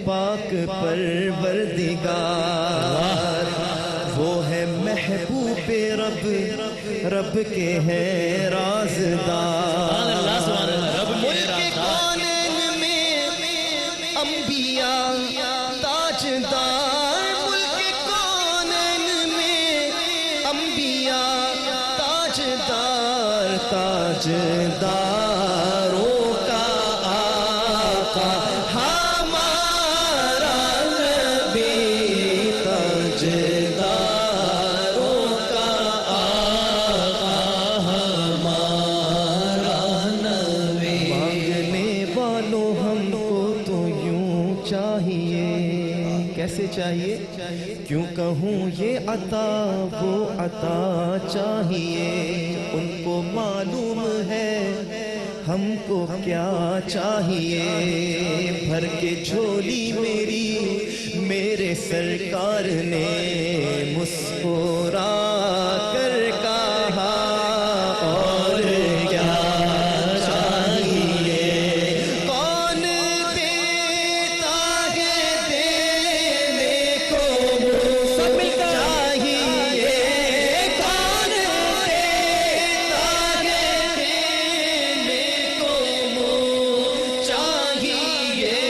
پاک پروردگار، وہ ہے محبوب رب، رب کے ہیں رازدار، سبحان اللہ، رب کے ملک کونین میں انبیاء تاجدار، ملک کونین میں انبیاء تاجدار، تاجداروں کا آقا ہمارا نبی، تاجداروں کا آقا ہمارا نبی۔ مانگنے والوں ہم کو تو یوں چاہیے، کیسے چاہیے؟ کیوں کہوں یہ عطا وہ عطا چاہیے، ان کو معلوم ہے ہم کو کیا چاہیے، بھر کے جھولی میری میرے سرکار نے مسکرا کر کہا، اور کیا چاہیے، کون دیتا ہے دینے کو سب چاہیے، کون دیتا ہے دینے کو چاہیے،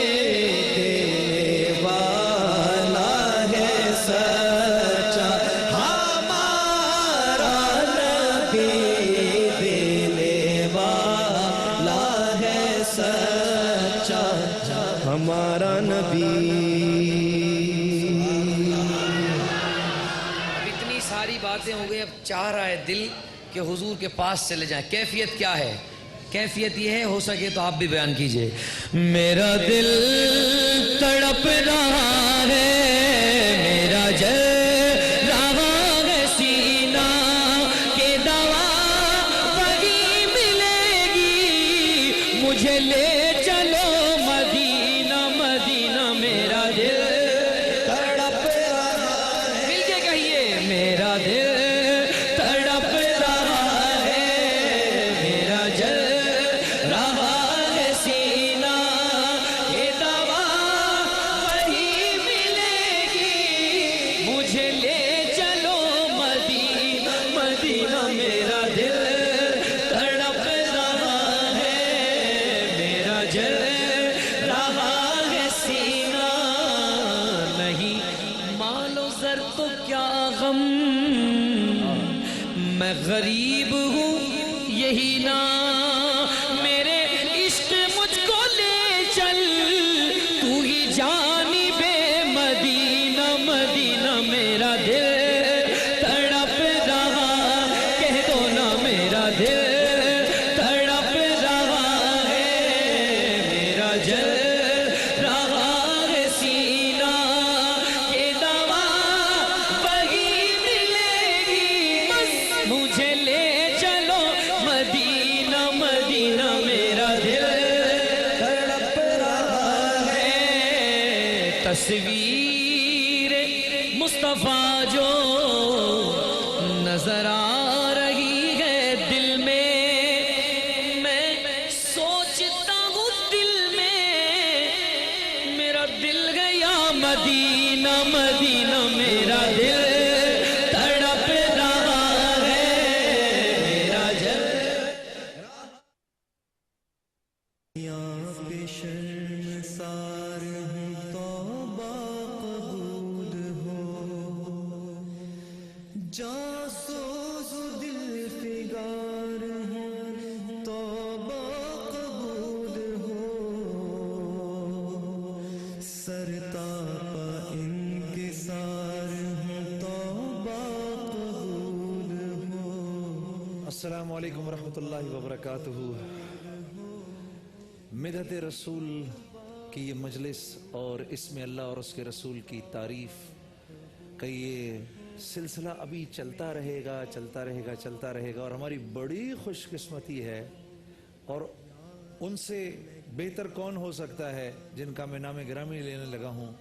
دینے والا ہے سچا ہمارا نبی، دینے والا ہے سچا ہمارا نبی۔ اب اتنی ساری باتیں ہو گئی، اب چاہ رہا ہے دل کہ حضور کے پاس چلے جائیں۔ کیفیت کیا ہے؟ کیفیت یہ ہے، ہو سکے تو آپ بھی بیان کیجئے۔ میرا دل تڑپ رہا ہے، میرا جل رہا ہے سینہ، کہ دوا وہی ملے گی، مجھے لے چلو مدینہ مدینہ، میرا دل تڑپ رہا ہے، مل کے کہیے، میرا دل تڑپ رہا ہے، میرا جل رہا ہے سینہ، یہ دوا وہی ملے گی، مجھے لے چلو مدینہ مدینہ، میرا دل تڑپ رہا ہے، میرا جل رہا ہے سینہ، نہیں مال و زر تو کیا غم، میں غریب ہوں یہی نا، میرے عشق مجھ کو لے چل، تو ہی جانب مدینہ مدینہ، میرا دل تڑپ رہا، کہہ دو نا میرا دل تڑپ رہا ہے، میرا جل رہا ہے سینہ، یہ دوا وہی ملے گی، بس مجھے لے چلو مدینہ مدینہ، میرا دل تڑپ رہا ہے، تصویر مصطفیٰ جو نظر آ رہی ہے دل میں، میں سوچتا ہوں دل میں، میرا دل گیا مدینہ مدینہ، میرا دل تڑپ رہا ہے، میرا جل جاسوس دل فگار ہوں توبہ قبول ہو سرتاپا انکسار ہوں توبہ قبول ہو. السلام علیکم ورحمۃ اللہ وبرکاتہ. مدحت رسول کی یہ مجلس اور اس میں اللہ اور اس کے رسول کی تعریف کا یہ سلسلہ ابھی چلتا رہے گا چلتا رہے گا چلتا رہے گا. اور ہماری بڑی خوش قسمتی ہے اور ان سے بہتر کون ہو سکتا ہے جن کا میں نام گرامی لینے لگا ہوں,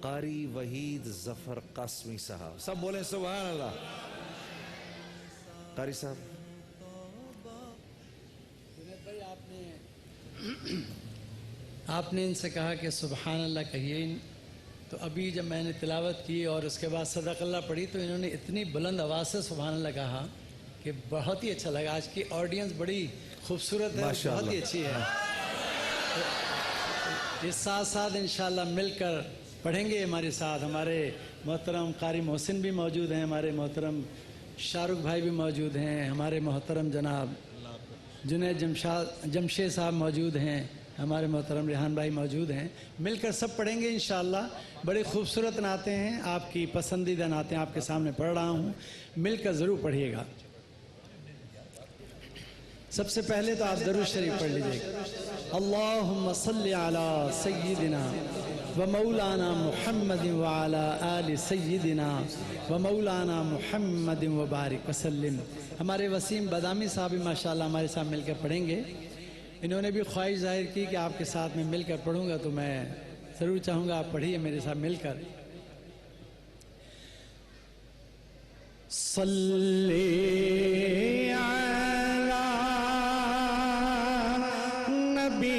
قاری وحید ظفر قاسمی صاحب. سب بولیں سبحان اللہ. قاری صاحب آپ نے ان سے کہا کہ سبحان اللہ کہیے, تو ابھی جب میں نے تلاوت کی اور اس کے بعد صدق اللہ پڑھی تو انہوں نے اتنی بلند آواز سے سبحان اللہ کہا کہ بہت ہی اچھا لگا. آج کی آڈینس بڑی خوبصورت ہے, بہت ہی اچھی ہے. اس ساتھ ساتھ انشاءاللہ مل کر پڑھیں گے ہمارے ساتھ. ہمارے محترم قاری محسن بھی موجود ہیں, ہمارے محترم شاہ رخ بھائی بھی موجود ہیں, ہمارے محترم جناب جنید جمشید صاحب موجود ہیں, ہمارے محترم ریحان بھائی موجود ہیں. مل کر سب پڑھیں گے انشاءاللہ. بڑے خوبصورت نعتیں ہیں, آپ کی پسندیدہ نعتیں آپ کے سامنے پڑھ رہا ہوں, مل کر ضرور پڑھیے گا. سب سے پہلے تو آپ درود شریف پڑھ لیجیے گا. اللہم صلی علی سیدنا و مولانا محمد وعلی آل سیدنا و مولانا محمد وبارک وسلم. ہمارے وسیم بادامی صاحب ماشاءاللہ ہمارے ساتھ مل کر پڑھیں گے. انہوں نے بھی خواہش ظاہر کی کہ آپ کے ساتھ میں مل کر پڑھوں گا, تو میں ضرور چاہوں گا آپ پڑھیے میرے ساتھ مل کر. صلی علی نبی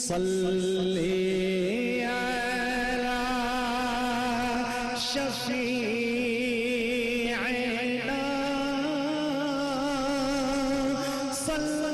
صلی علی شفیعنا صلی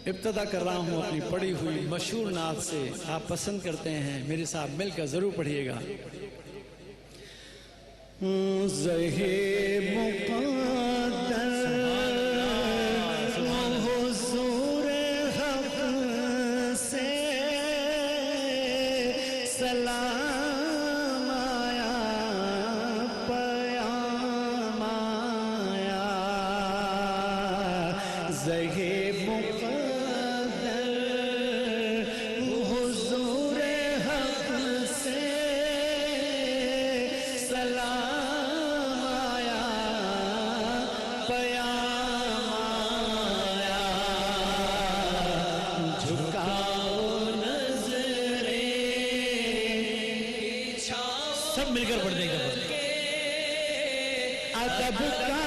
ابتدا کر رہا ہوں اپنی پڑھی ہوئی مشہور نعت سے. آپ پسند کرتے ہیں, میرے ساتھ مل کر ضرور پڑھیے گا. زہے مقدر حضور حق سے سلام آیا, پیام آیا. زہے سب مل کر پڑھ دیں گے. ادب کا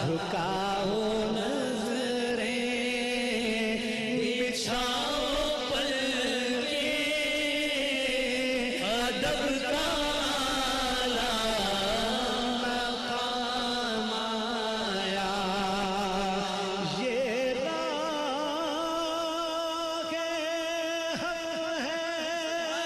جھکاؤ نظریں بچھاؤ پلکیں, ادب کا مقام آیا. یہ راہ حق ہے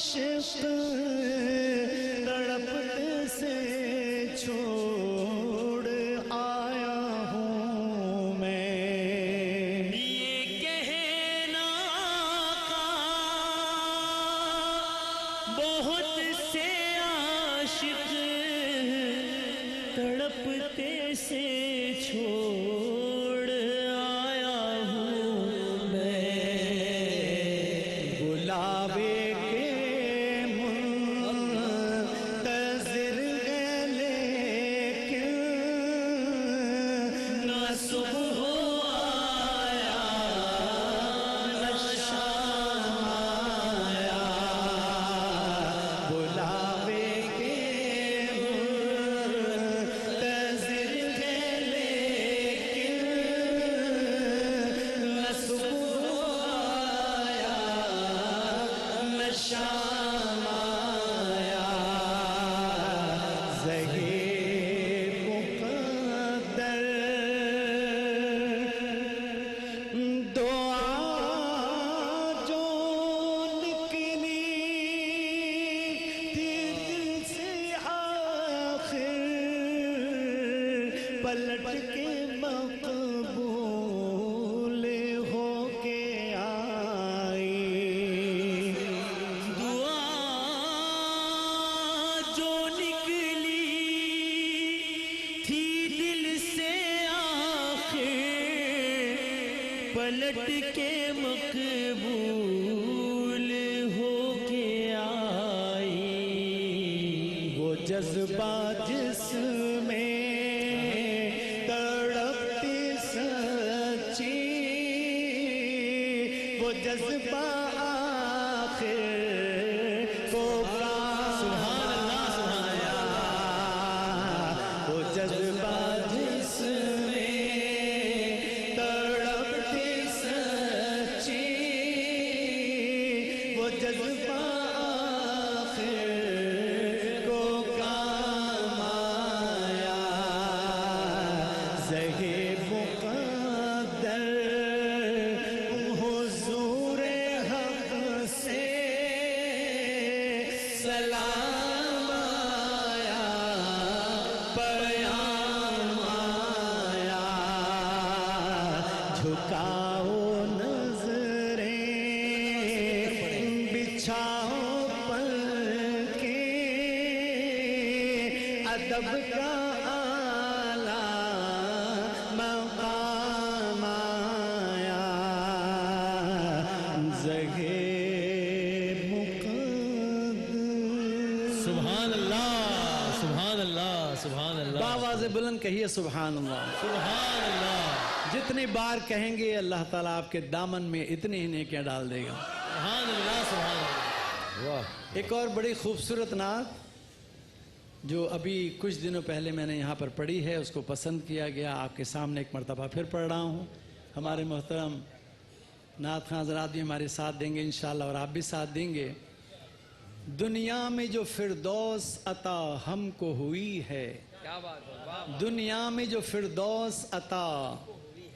عاشق تڑپتے سے چھوڑ آیا ہوں میں. یہ کہنا بہت سے عاشق تڑپتے سے چھوڑ آیا ہوں میں. بلاوے کے منتظر ہے لیکن نہ صبح آیا نہ شام آیا. بلاوے کے منتظر ہے لیکن نہ صبح آیا نہ شام آیا. زہیر مقدر دعا جو نکلی تھی دل سے آخر پلٹ کے مقبول ہو کے آئی. دعا جو نکلی تھی دل سے آخر پلٹ کے مقبول ہو کے آئی. وہ جذبہ جس میں تڑپتی سچی وہ جذبہ آخر کو کام آیا. وہ جذبہ جس میں تڑپتی سچی وہ جذبہ آخر کو کام آیا. زہیر مقدر حضور حق سے سلام آیا پیام آیا. جھکاؤ نظریں بچھاؤ پلکیں ادب کا اعلیٰ مقام آیا. زہیر مقدر سبحان اللہ سبحان اللہ سبحان اللہ باواز بلند کہیے سبحان اللہ. سبحان اللہ جتنی بار کہیں گے اللہ تعالیٰ آپ کے دامن میں اتنی ہی نیکیاں ڈال دے گا. سبحان اللہ سبحان اللہ. ایک اور بڑی خوبصورت نعت جو ابھی کچھ دنوں پہلے میں نے یہاں پر پڑھی ہے اس کو پسند کیا گیا آپ کے سامنے ایک مرتبہ پھر پڑھ رہا ہوں. ہمارے محترم نعت خواں حضرات بھی ہمارے ساتھ دیں گے انشاءاللہ اور آپ بھی ساتھ دیں گے. دنیا میں جو فردوس عطا ہم کو ہوئی ہے کیا بات ہے. دنیا میں جو فردوس عطا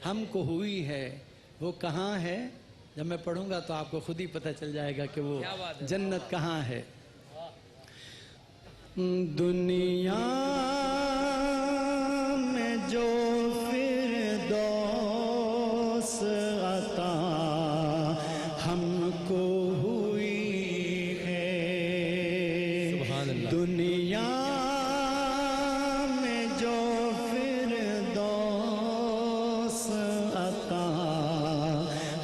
ہم کو ہوئی ہے وہ کہاں ہے. جب میں پڑھوں گا تو آپ کو خود ہی پتہ چل جائے گا کہ وہ جنت کہاں ہے. دنیا میں جو فردوس عطا ہم کو ہوئی ہے دنیا میں جو فردوس عطا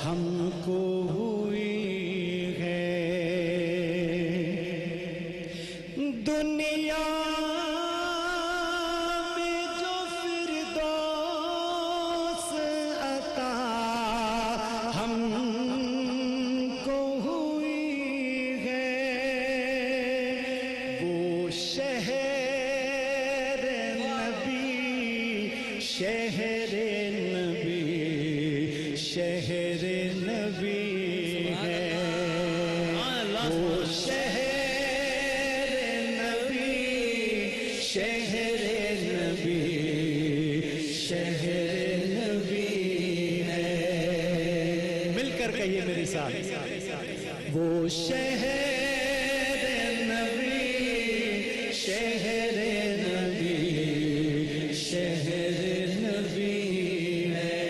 ہم کو ہوئی ہے دنیا میں جو فردوس عطا ہم کو ہوئی ہے وہ شہر نبی شہر نبی شہر نبی ہے وہ شہر نبی شہر نبی شہر نبی ہے. مل کر کہیے میرے ساتھ وہ شہر شہر نبی شہر نبی ہے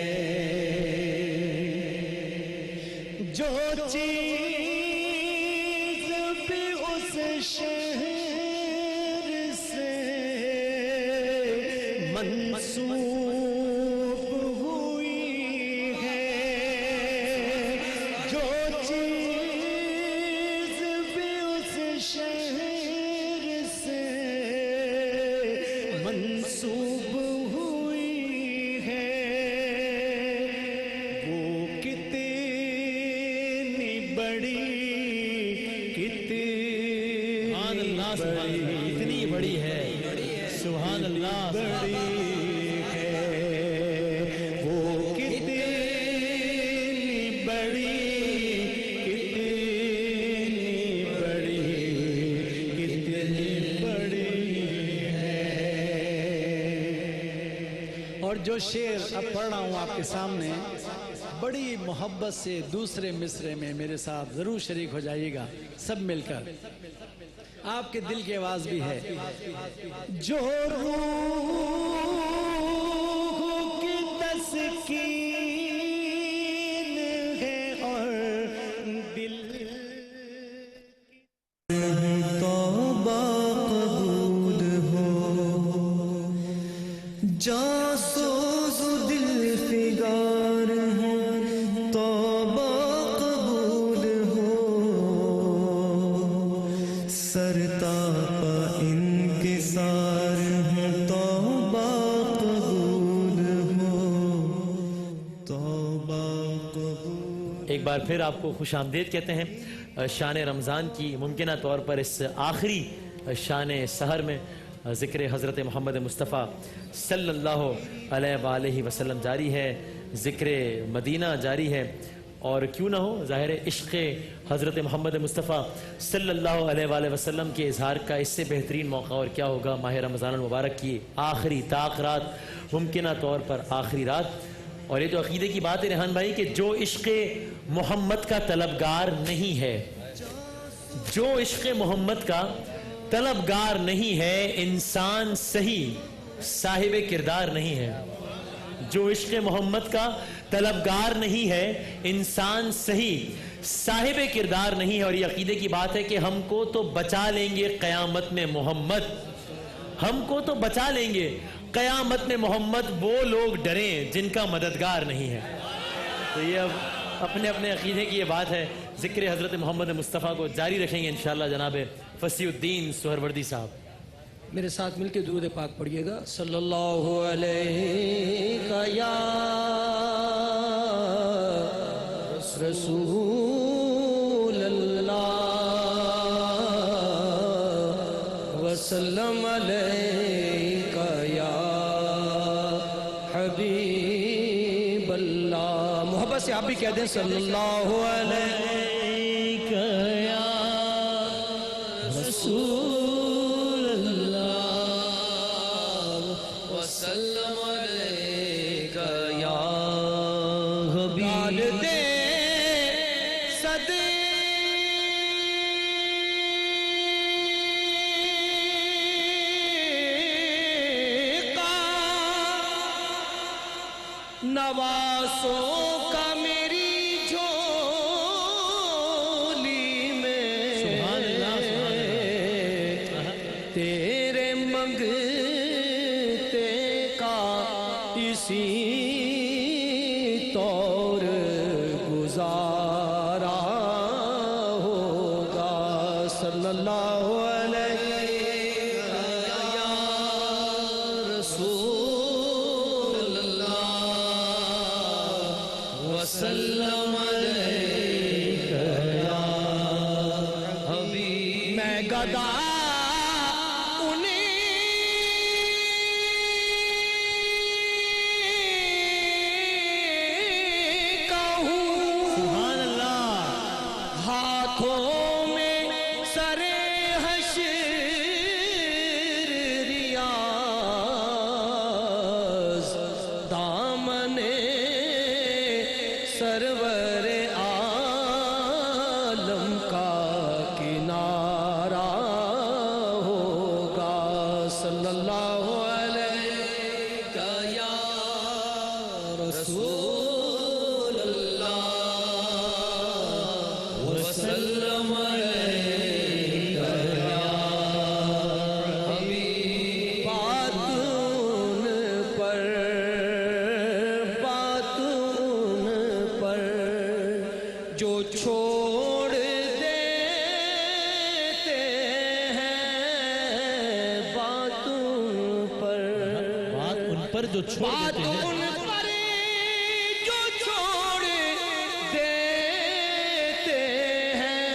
جو چیز بھی اس شہر سے منسوب ہوئی ہے جو چیز بھی اس شہر سے منسوب ہوئی ہے وہ کتنی بڑی سبحان اللہ سبحان اللہ اتنی بڑی ہے سبحان اللہ بڑی ہے وہ کتنی بڑی کتنی بڑی ہے اور جو شعر اب پڑھ رہا ہوں آپ کے سامنے بڑی محبت سے دوسرے مصرے میں میرے ساتھ ضرور شریک ہو جائیے گا سب مل کر آپ کے دل کی آواز بھی ہے جو روح کی تسکین ہے اور دل توبہ قبول ہو جاسوس دل فگار ہوں توبہ قبول ہو سرتاپا انکسار ہوں توبہ قبول ہو توبہ قبول ایک بار پھر آپ کو خوش آمدید کہتے ہیں شان رمضان کی ممکنہ طور پر اس آخری شان سحر میں ذکر حضرت محمد مصطفیٰ صلی اللہ علیہ وآلہ وسلم جاری ہے ذکر مدینہ جاری ہے اور کیوں نہ ہو ظاہر عشق حضرت محمد مصطفیٰ صلی اللہ علیہ وآلہ وسلم کے اظہار کا اس سے بہترین موقع اور کیا ہوگا ماہ رمضان المبارک کی آخری طاق رات ممکنہ طور پر آخری رات اور یہ تو عقیدے کی بات ہے ریحان بھائی کہ جو عشق محمد کا طلبگار نہیں ہے جو عشق محمد کا طلبگار نہیں ہے انسان صحیح صاحب کردار نہیں ہے جو عشق محمد کا طلبگار نہیں ہے انسان صحیح صاحب کردار نہیں ہے اور یہ عقیدے کی بات ہے کہ ہم کو تو بچا لیں گے قیامت میں محمد ہم کو تو بچا لیں گے قیامت میں محمد وہ لوگ ڈریں جن کا مددگار نہیں ہے تو یہ اب اپنے اپنے عقیدے کی یہ بات ہے ذکر حضرت محمد مصطفیٰ کو جاری رکھیں گے انشاءاللہ جناب فصیح الدین سہروردی صاحب میرے ساتھ مل کے درود پاک پڑھیے گا صلی اللہ علیہ یا رسول اللہ وسلم علیہ یا حبیب اللہ محبت سے آپ بھی کہہ دیں صلی اللہ علیہ یا رسول اللہ وسلم علیہ یا حبیب دے صدقہ نواسوں کا میری جھولی میں سبحان اللہ تیرے منگتے کا اسی طور گزارا ہوگا صلی اللہ علیہ یا رسول اللہ وسلم علیہ یا حبیب میں گدا سبحان اللہ ہاتھوں میں سر حشر ریاض دامن سرور عالم کا کنارہ ہوگا رسول اللہ وسلم علیکہ یا حبیب بات ان پر جو چھوڑ دیتے ہیں بات ان پر بات ان پر جو چھوڑ بات دیتے ہیں ان پر جو چھوڑ دیتے ہیں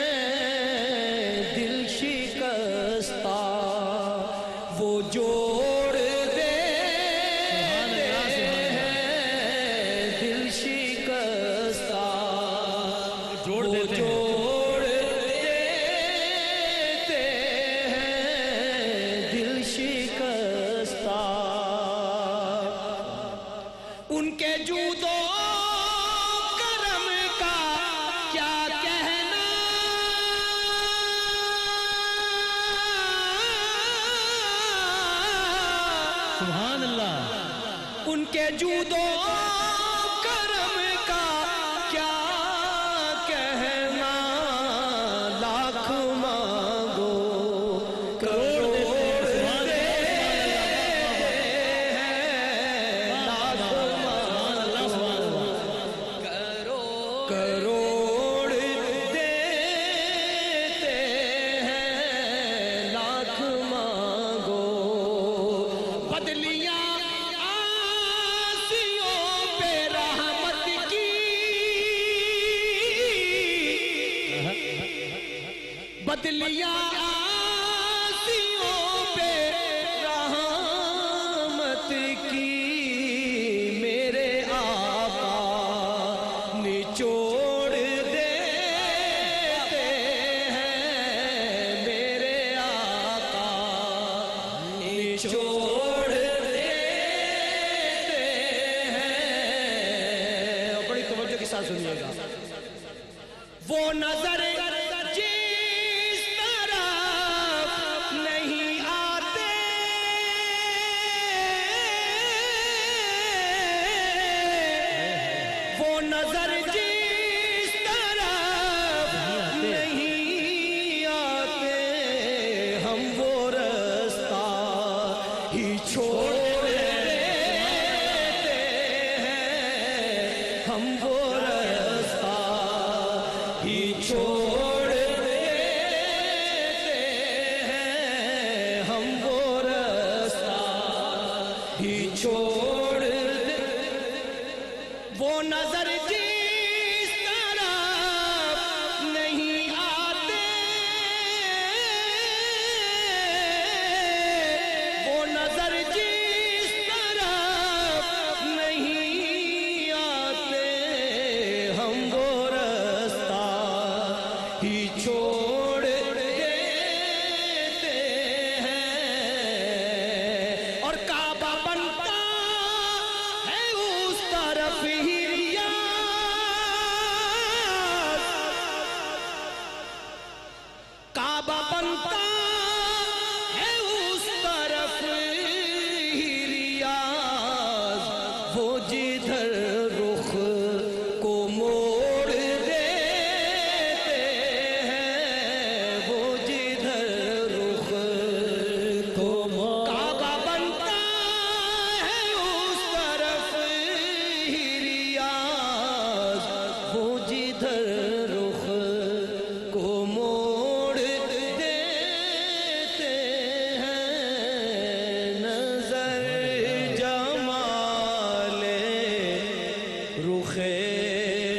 دل شکستہ وہ جوڑ دیتے ہیں دل شکستہ جوڑ وہ دیتے ہیں جوڑ دیتے ہیں دل شکستہ ان کے جود و کرم کا کیا کہنا سبحان اللہ ان کے جود و کرم کا کیا کہنا لاکھ مانگو کروڑ دیتے ہیں لاکھ مانگو کروڑ دیتے ہیں لاکھ مانگو بدلیاں آسیوں پہ رحمت کی بدلیاں آسیوں پہ رحمت کی میرے آقا نچوڑ دیتے ہیں میرے آقا نچوڑ دیتے ہیں بڑی توجہ کے ساتھ سنیے گا وہ نظر جس طرف نہیں آتے وہ نظر جس طرف نہیں آتے ہم وہ رستہ ہی چھوڑ دیتے ہیں ہم وہ رستہ ہی چھوڑ دیتے ہیں ہم وہ رستہ ہی چھوڑ دیتے وہ نظر جس طرف نہیں آتے وہ نظر جس طرف نہیں آتے ہم وہ رستہ ہی چھوڑ دیتے ہیں اور کعبہ بنتا ہے اس طرف ہی ریاض کعبہ بنتا ہے اس طرف ہی ریاض وہ جدھر رخ کو موڑ دیتے ہیں وہ جدھر رخ کو کعبہ بنتا ہے اس طرف ہی ریاض وہ جدھر رخ کو موڑ دیتے ہیں نظر جمال رخ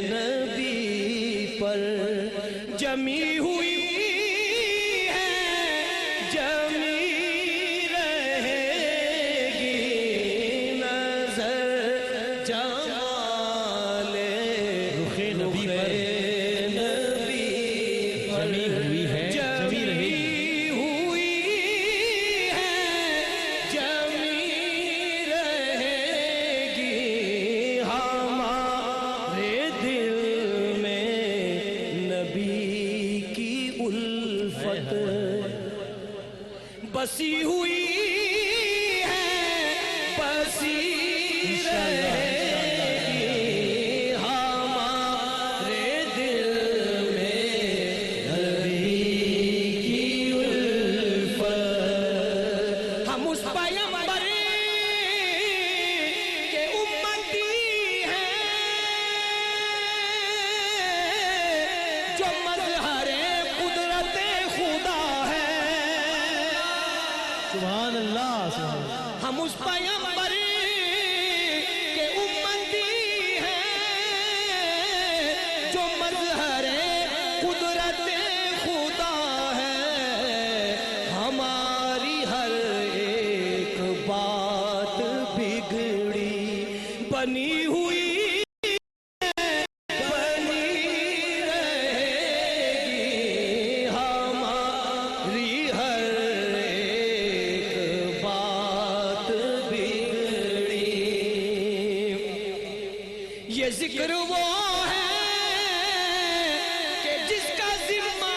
نبی پر جمی ہوئی ہے جمی رہے گی نظر جمال رخ نبی پر نبی جمی ہوئی ہے جمی رہے گی ہوئی ہے جمی رہے گی ہمارے دل میں نبی کی الفت بسی ہوئی ہے بسی رہے گی یہ ذکر وہ ہے کہ جس کا ذمہ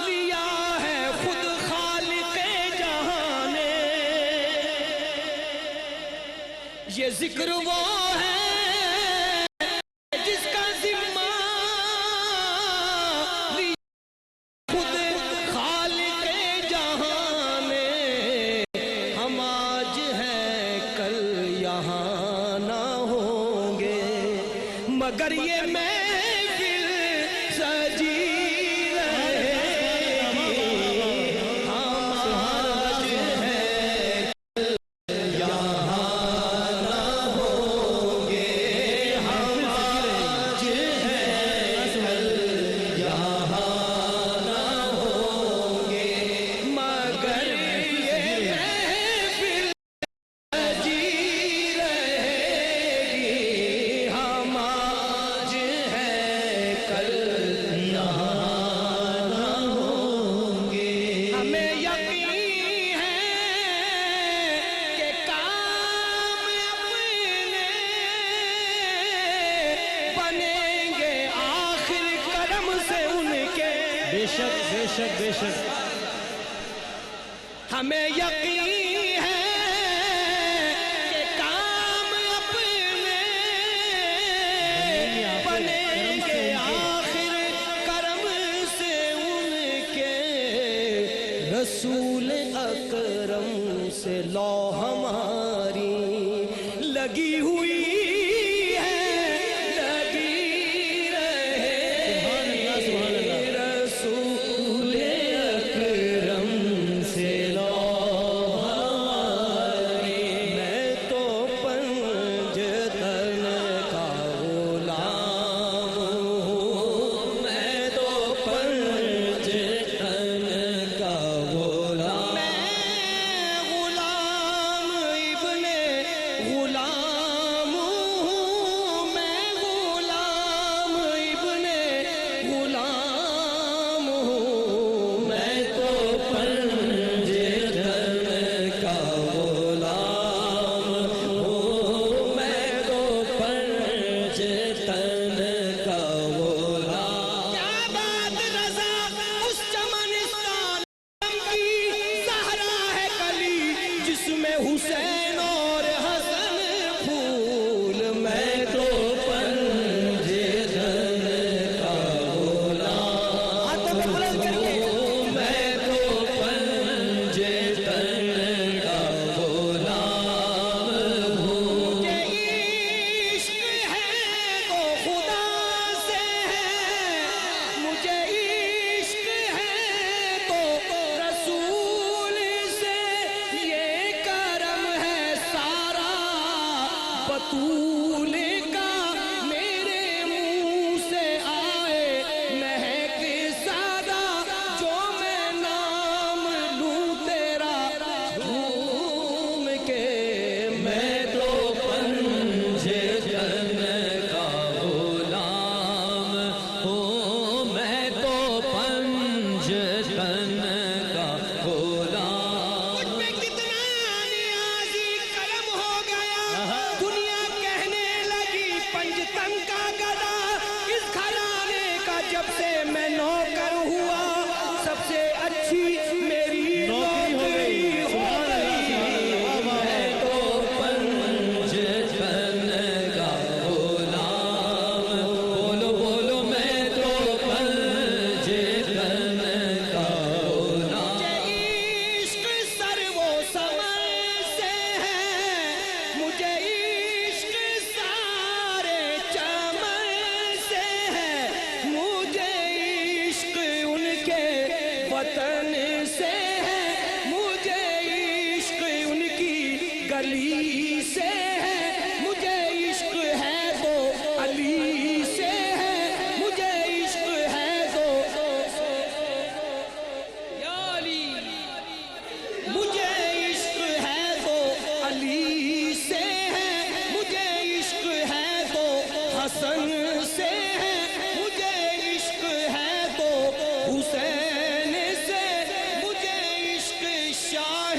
لیا ہے خود خالق جہاں نے. یہ ذکر وہ ہے جس کا ذمہ لیا خود خالق جہاں نے. ہم آج ہیں کل یہاں نہ ہوں گے مگر یہ محفل سجی رہے گی. ہم آج ہیں کل یہاں نہ ہوں گے. ہم آج ہیں کل یہاں نہ ہوں گے مگر یہ محفل سجی رہے گی. ہم آج ہیں کل یہاں نہ ہوں گے. ہمیں یقین ہے کہ کام اپنے بنیں گے آخر کرم سے ان کے. بے شک بے شک بے شک. ہمیں یقین ہے کہ کام اپنے بنیں گے آخر کرم سے ان کے. رسول اکرم سے لو ہماری لگی ہوئی ہے لگی رہے. رسول اکرم سے لو ہماری. میں تو پنجتن کا غلام ہوں. میں تو پنجتن کا غلام. میں غلام ابن غلام ہوں. میں غلام ابن غلام ہوں. میں تو پنجتن کا غلام ہوں. میں تو پنجتن کا غلام. کیا بات رضا اس چمنستان کی زہرا ہے کلی جس میں حسین اور حسن پھول. میں تو پنجتن کا غلام ہوں. میں تو پنجتن کا غلام ہوں. کہ عشق ہے تو خدا سے ہے. مجھے عشق ہے تو رسول سے. یہ کرم ہے سارا بطول کا میرے منہ سے آئے مہک سادہ جو میں نام لوں تیرا جھوم کے. میں تو پنجتن کا غلام ہوں. میں تو پنجتن کا غلام. مجھ پہ کتنا نیازی کرم ہو گیا. دنیا کہنے لگی پنجتن کا گدا. اس گھرانے کا جب سے میں نوکر ہوا سب سے اچھی میری نوکری ہو گئی. میں تو پنجتن کا غلام. بولو بولو میں تو پنجتن کا غلام. عشق سر وہ سمر سے ہے. مجھے عشق سارے چمن سے ہے. مجھے عشق ان کے وطن سے ہے. مجھے عشق ان کی گلی سے ہے. مجھے عشق ہے تو علی سے ہے. مجھے عشق ہے تو یا علی. مجھے عشق ہے تو علی سے ہے. مجھے عشق ہے تو حسن سے ہے. مجھے عشق ہے تو حسین سے. مجھے عشق شاہ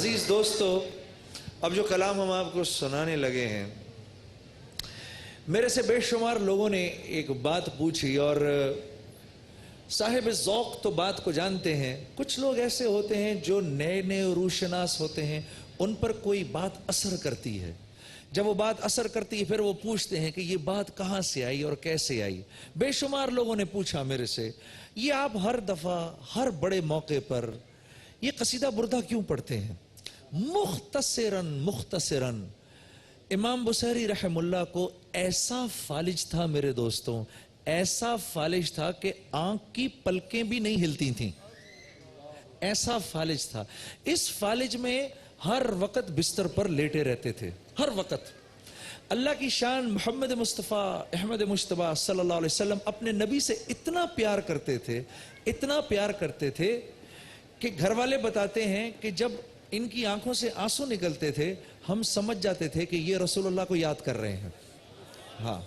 عزیز دوستو، اب جو کلام ہم آپ کو سنانے لگے ہیں، میرے سے بے شمار لوگوں نے ایک بات پوچھی، اور صاحب ذوق تو بات کو جانتے ہیں. کچھ لوگ ایسے ہوتے ہیں جو نئے نئے روشناس ہوتے ہیں، ان پر کوئی بات اثر کرتی ہے. جب وہ بات اثر کرتی ہے پھر وہ پوچھتے ہیں کہ یہ بات کہاں سے آئی اور کیسے آئی. بے شمار لوگوں نے پوچھا میرے سے، یہ آپ ہر دفعہ ہر بڑے موقع پر یہ قصیدہ بردہ کیوں پڑھتے ہیں؟ مختصراً امام بصیری رحم اللہ کو ایسا فالج تھا میرے دوستوں، ایسا فالج تھا کہ آنکھ کی پلکیں بھی نہیں ہلتی تھیں. ایسا فالج تھا. اس فالج میں ہر وقت بستر پر لیٹے رہتے تھے، ہر وقت. اللہ کی شان محمد مصطفیٰ احمد مجتبیٰ صلی اللہ علیہ وسلم اپنے نبی سے اتنا پیار کرتے تھے، اتنا پیار کرتے تھے کہ گھر والے بتاتے ہیں کہ جب ان کی آنکھوں سے آنسو نکلتے تھے ہم سمجھ جاتے تھے کہ یہ رسول اللہ کو یاد کر رہے ہیں. ہاں،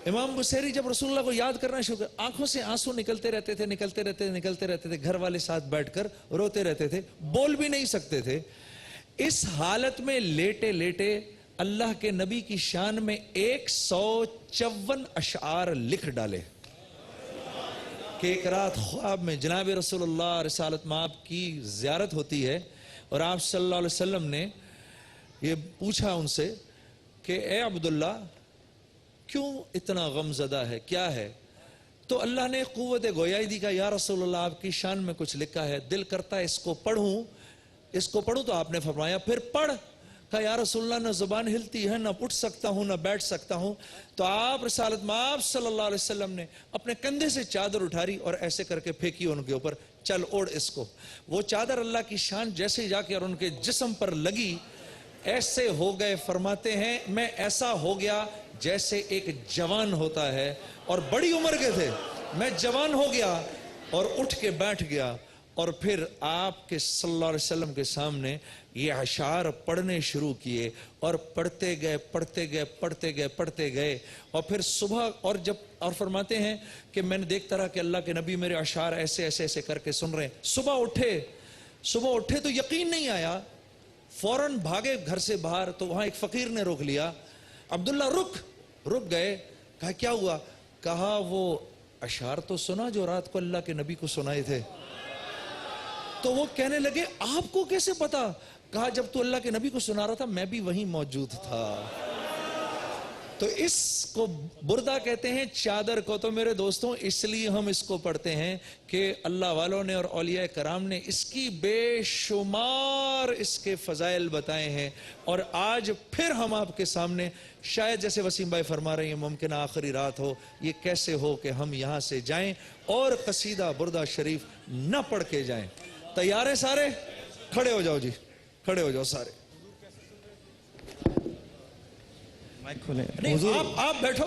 امام بصیری جب رسول اللہ کو یاد کرنا شروع کر، آنکھوں سے آنسو نکلتے رہتے تھے. گھر والے ساتھ بیٹھ کر روتے رہتے تھے، بول بھی نہیں سکتے تھے. اس حالت میں لیٹے لیٹے اللہ کے نبی کی شان میں 154 اشعار لکھ ڈالے کہ ایک رات خواب میں جناب رسول اللہ رسالت مآب کی زیارت ہوتی ہے، اور آپ صلی اللہ علیہ وسلم نے یہ پوچھا ان سے کہ اے عبداللہ کیوں اتنا غم زدہ ہے، کیا ہے؟ تو اللہ نے قوت گویائی دی کہ یا رسول اللہ آپ کی شان میں کچھ لکھا ہے، دل کرتا ہے اس کو پڑھوں. تو آپ نے فرمایا پھر پڑھ. کہا یا رسول اللہ نہ زبان ہلتی ہے، نہ اٹھ سکتا ہوں، نہ بیٹھ سکتا ہوں. تو آپ رسالت مآب صلی اللہ علیہ وسلم نے اپنے کندھے سے چادر اٹھاری اور ایسے کر کے پھینکی ان کے اوپر، چل اوڑھ اس کو. وہ چادر اللہ کی شان جیسے جا کے اور ان کے جسم پر لگی، ایسے ہو گئے. فرماتے ہیں میں ایسا ہو گیا جیسے ایک جوان ہوتا ہے، اور بڑی عمر کے تھے. میں جوان ہو گیا اور اٹھ کے بیٹھ گیا، اور پھر آپ کے صلی اللہ علیہ وسلم کے سامنے یہ اشعار پڑھنے شروع کیے، اور پڑھتے گئے. اور پھر صبح اور فرماتے ہیں کہ میں نے دیکھتا رہا کہ اللہ کے نبی میرے اشعار ایسے کر کے سن رہے ہیں. صبح اٹھے تو یقین نہیں آیا، فوراً بھاگے گھر سے باہر. تو وہاں ایک فقیر نے روک لیا، عبداللہ رک گئے. کہا کیا ہوا؟ کہا وہ اشعار تو سنا جو رات کو اللہ کے نبی کو سنائے تھے. تو وہ کہنے لگے آپ کو کیسے پتا؟ کہا جب تو اللہ کے نبی کو سنا رہا تھا میں بھی وہیں موجود تھا. تو اس کو بردہ کہتے ہیں، چادر کو. تو میرے دوستوں اس لیے ہم اس کو پڑھتے ہیں کہ اللہ والوں نے اور اولیاء کرام نے اس کی بے شمار اس کے فضائل بتائے ہیں. اور آج پھر ہم آپ کے سامنے، شاید جیسے وسیم بھائی فرما رہے ہیں ممکن آخری رات ہو، یہ کیسے ہو کہ ہم یہاں سے جائیں اور قصیدہ بردہ شریف نہ پڑھ کے جائیں. تیار ہیں سارے؟ کھڑے ہو جاؤ جی، کھڑے ہو جاؤ سارے. نہیں آپ بیٹھو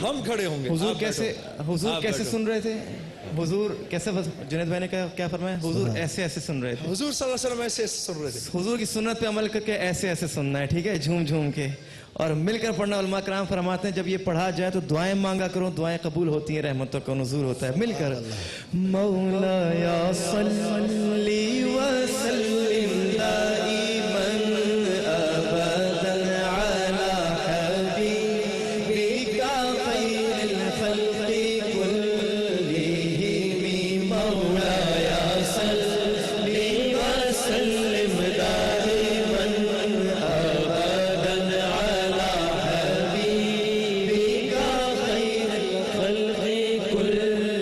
ہم کھڑے ہوں گے. حضور کیسے سن رہے تھے؟ حضور کیسے؟ جنید بھائی نے کیا فرمایا؟ حضور ایسے سن رہے تھے. حضور صلی اللہ علیہ وسلم ایسے سن رہے تھے. حضور کی سنت پہ عمل کر کے ایسے سننا ہے، ٹھیک ہے؟ جھوم کے اور مل کر پڑھنا. علماء کرام فرماتے ہیں جب یہ پڑھا جائے تو دعائیں مانگا کرو، دعائیں قبول ہوتی ہیں، رحمتوں کا نزول ہوتا ہے. مل کر مولایا صلی وسلم دائما ابدا علی حبیبک خیر الخلق کلہم. مولایا صلی وسلم دائما ابدا علی حبیبک خیر الخلق کلہم.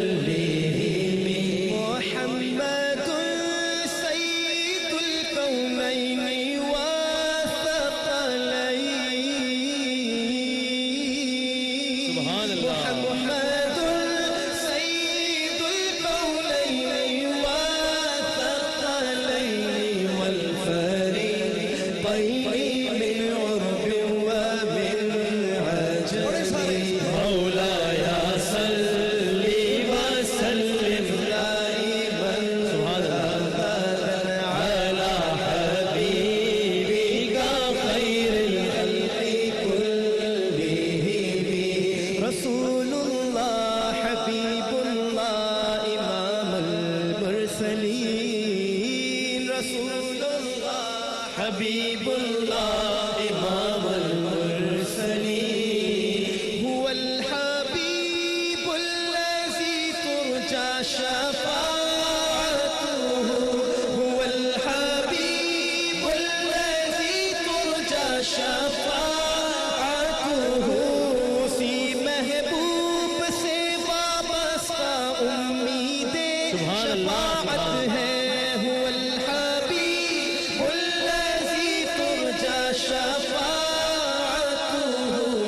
محمد سید الکونین والثقلین. سبحان اللہ. محمد سید الکونین والثقلین والفریقین من عرب ومن عجم. مولایا صلی وسلم دائما ابدا علی حبیبک خیر الخلق کلہم. رسول اللہ حبیب اللہ امام المرسلین. رسول اللہ حبیب اللہ امام المرسلین هو الحبیب الذی ترجى شفاعته هو الحبیب الذی ترجى شفاعته اسی محبوب سے وابستہ امید شفاعت ہے هو الحبیب الذی ترجى شفاعته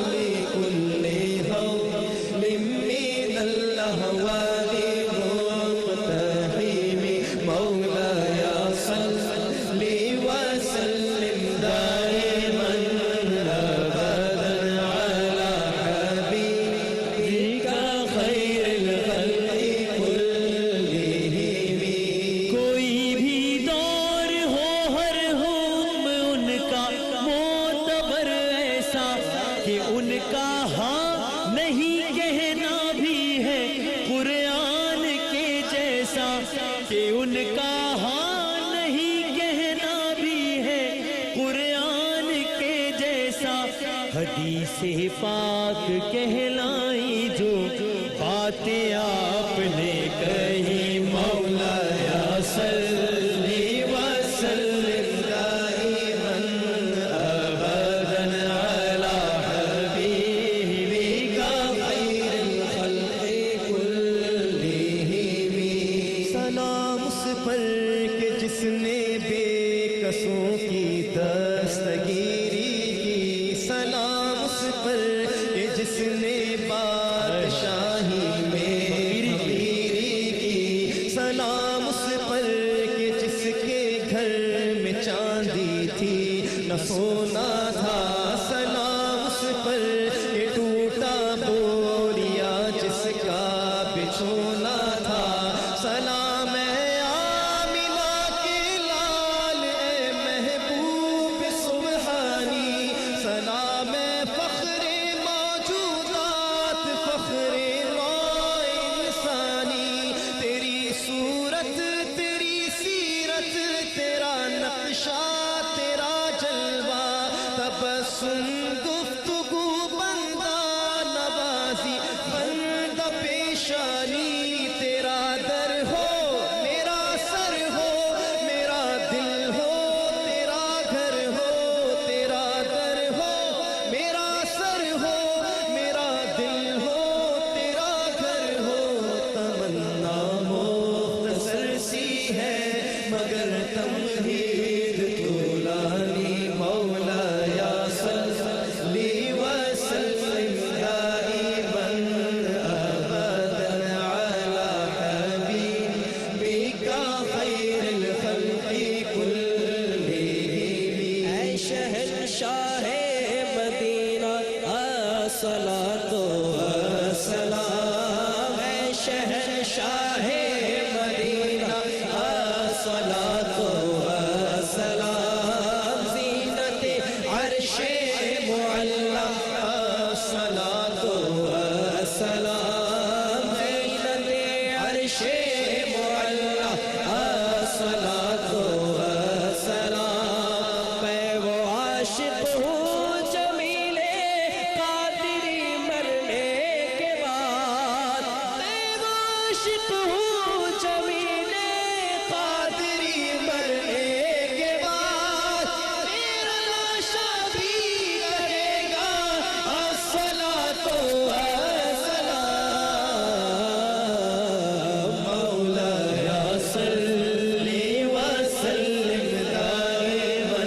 لكل هول من الأهوال مقتحم مولاي صل وسلم دائما أبدا على حبيبك خير الخلق كلهم کوئی بھی دور ہو ہر ہم ان کا معتبر ایسا کہ ان کا ہاں نہیں کہنا بھی ہے قرآن کے جیسا کہ ان کا ہاں نہیں کہنا بھی ہے قرآن کے جیسا حدیث پاک کہلائی جو باتیں آپ نے کہی مولایا صلی وسلم دائما ابدا علی حبیبک خیر الخلق كلهم سلام اس پر کہ جس نے بے کسوں کی دستگیری کی سلام اس پر کہ جس نے بادشاہی میں امیری کی سلام اس پر کہ جس کے گھر میں چاندی تھی نہ سونا تھا سلام اس پر کہ ٹوٹا بوریا جس کا بچھونا تھا سلام ہے آمنہ کے لال اے محبوب سبحانی سلام ہے فخر موجودات فخر نوع انسانی تیری صورت تیری سیرت تیرا نقشہ تیرا جلوہ تبسم گفتگو بندہ نوازی بندہ پیشانی تیرا در ہو میرا سر ہو میرا دل ہو تیرا گھر ہو تیرا در ہو میرا سر ہو میرا دل ہو تیرا گھر ہو تمنا مختصر سی ہے مگر تمہید طولانی مولایا صلی وسلم دائما ابدا على حبیبک خیر الخلق كلهم اے شہنشاہ مدینہ الصلاۃ والسلام اے شہنشاہ مدینہ الصلاۃ والسلام زینت عرش معلا الصلاۃ والسلام زینت عرش معلا الصلاۃ والسلام میں وہ عاشق ہوں جمیل قادری مرنے کے بعد میں وہ عاشق ہوں جمیل قادری مرنے کے بعد میرا لاشا بھی کہے گا الصلاۃ والسلام مولایا صلی وسلم دائما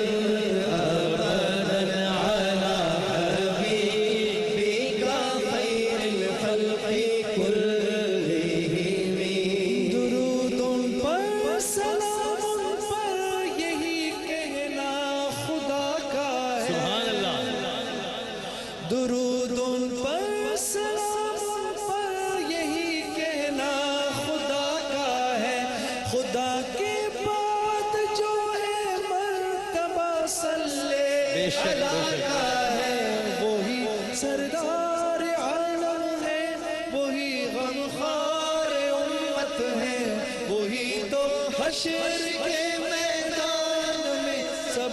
ابدا على حبیبک خیر الخلق كلهم درود ان پر سلام ان پر یہی کہنا خدا کا ہے سبحان اللہ درود ان پر سلام ان پر یہی کہنا خدا کا ہے خدا کے بعد جو ہے مرتبہ صلی علی کا ہے وہی سردار عالم ہے وہی غمخوار امت ہے وہی تو حشر کے میدان میں سب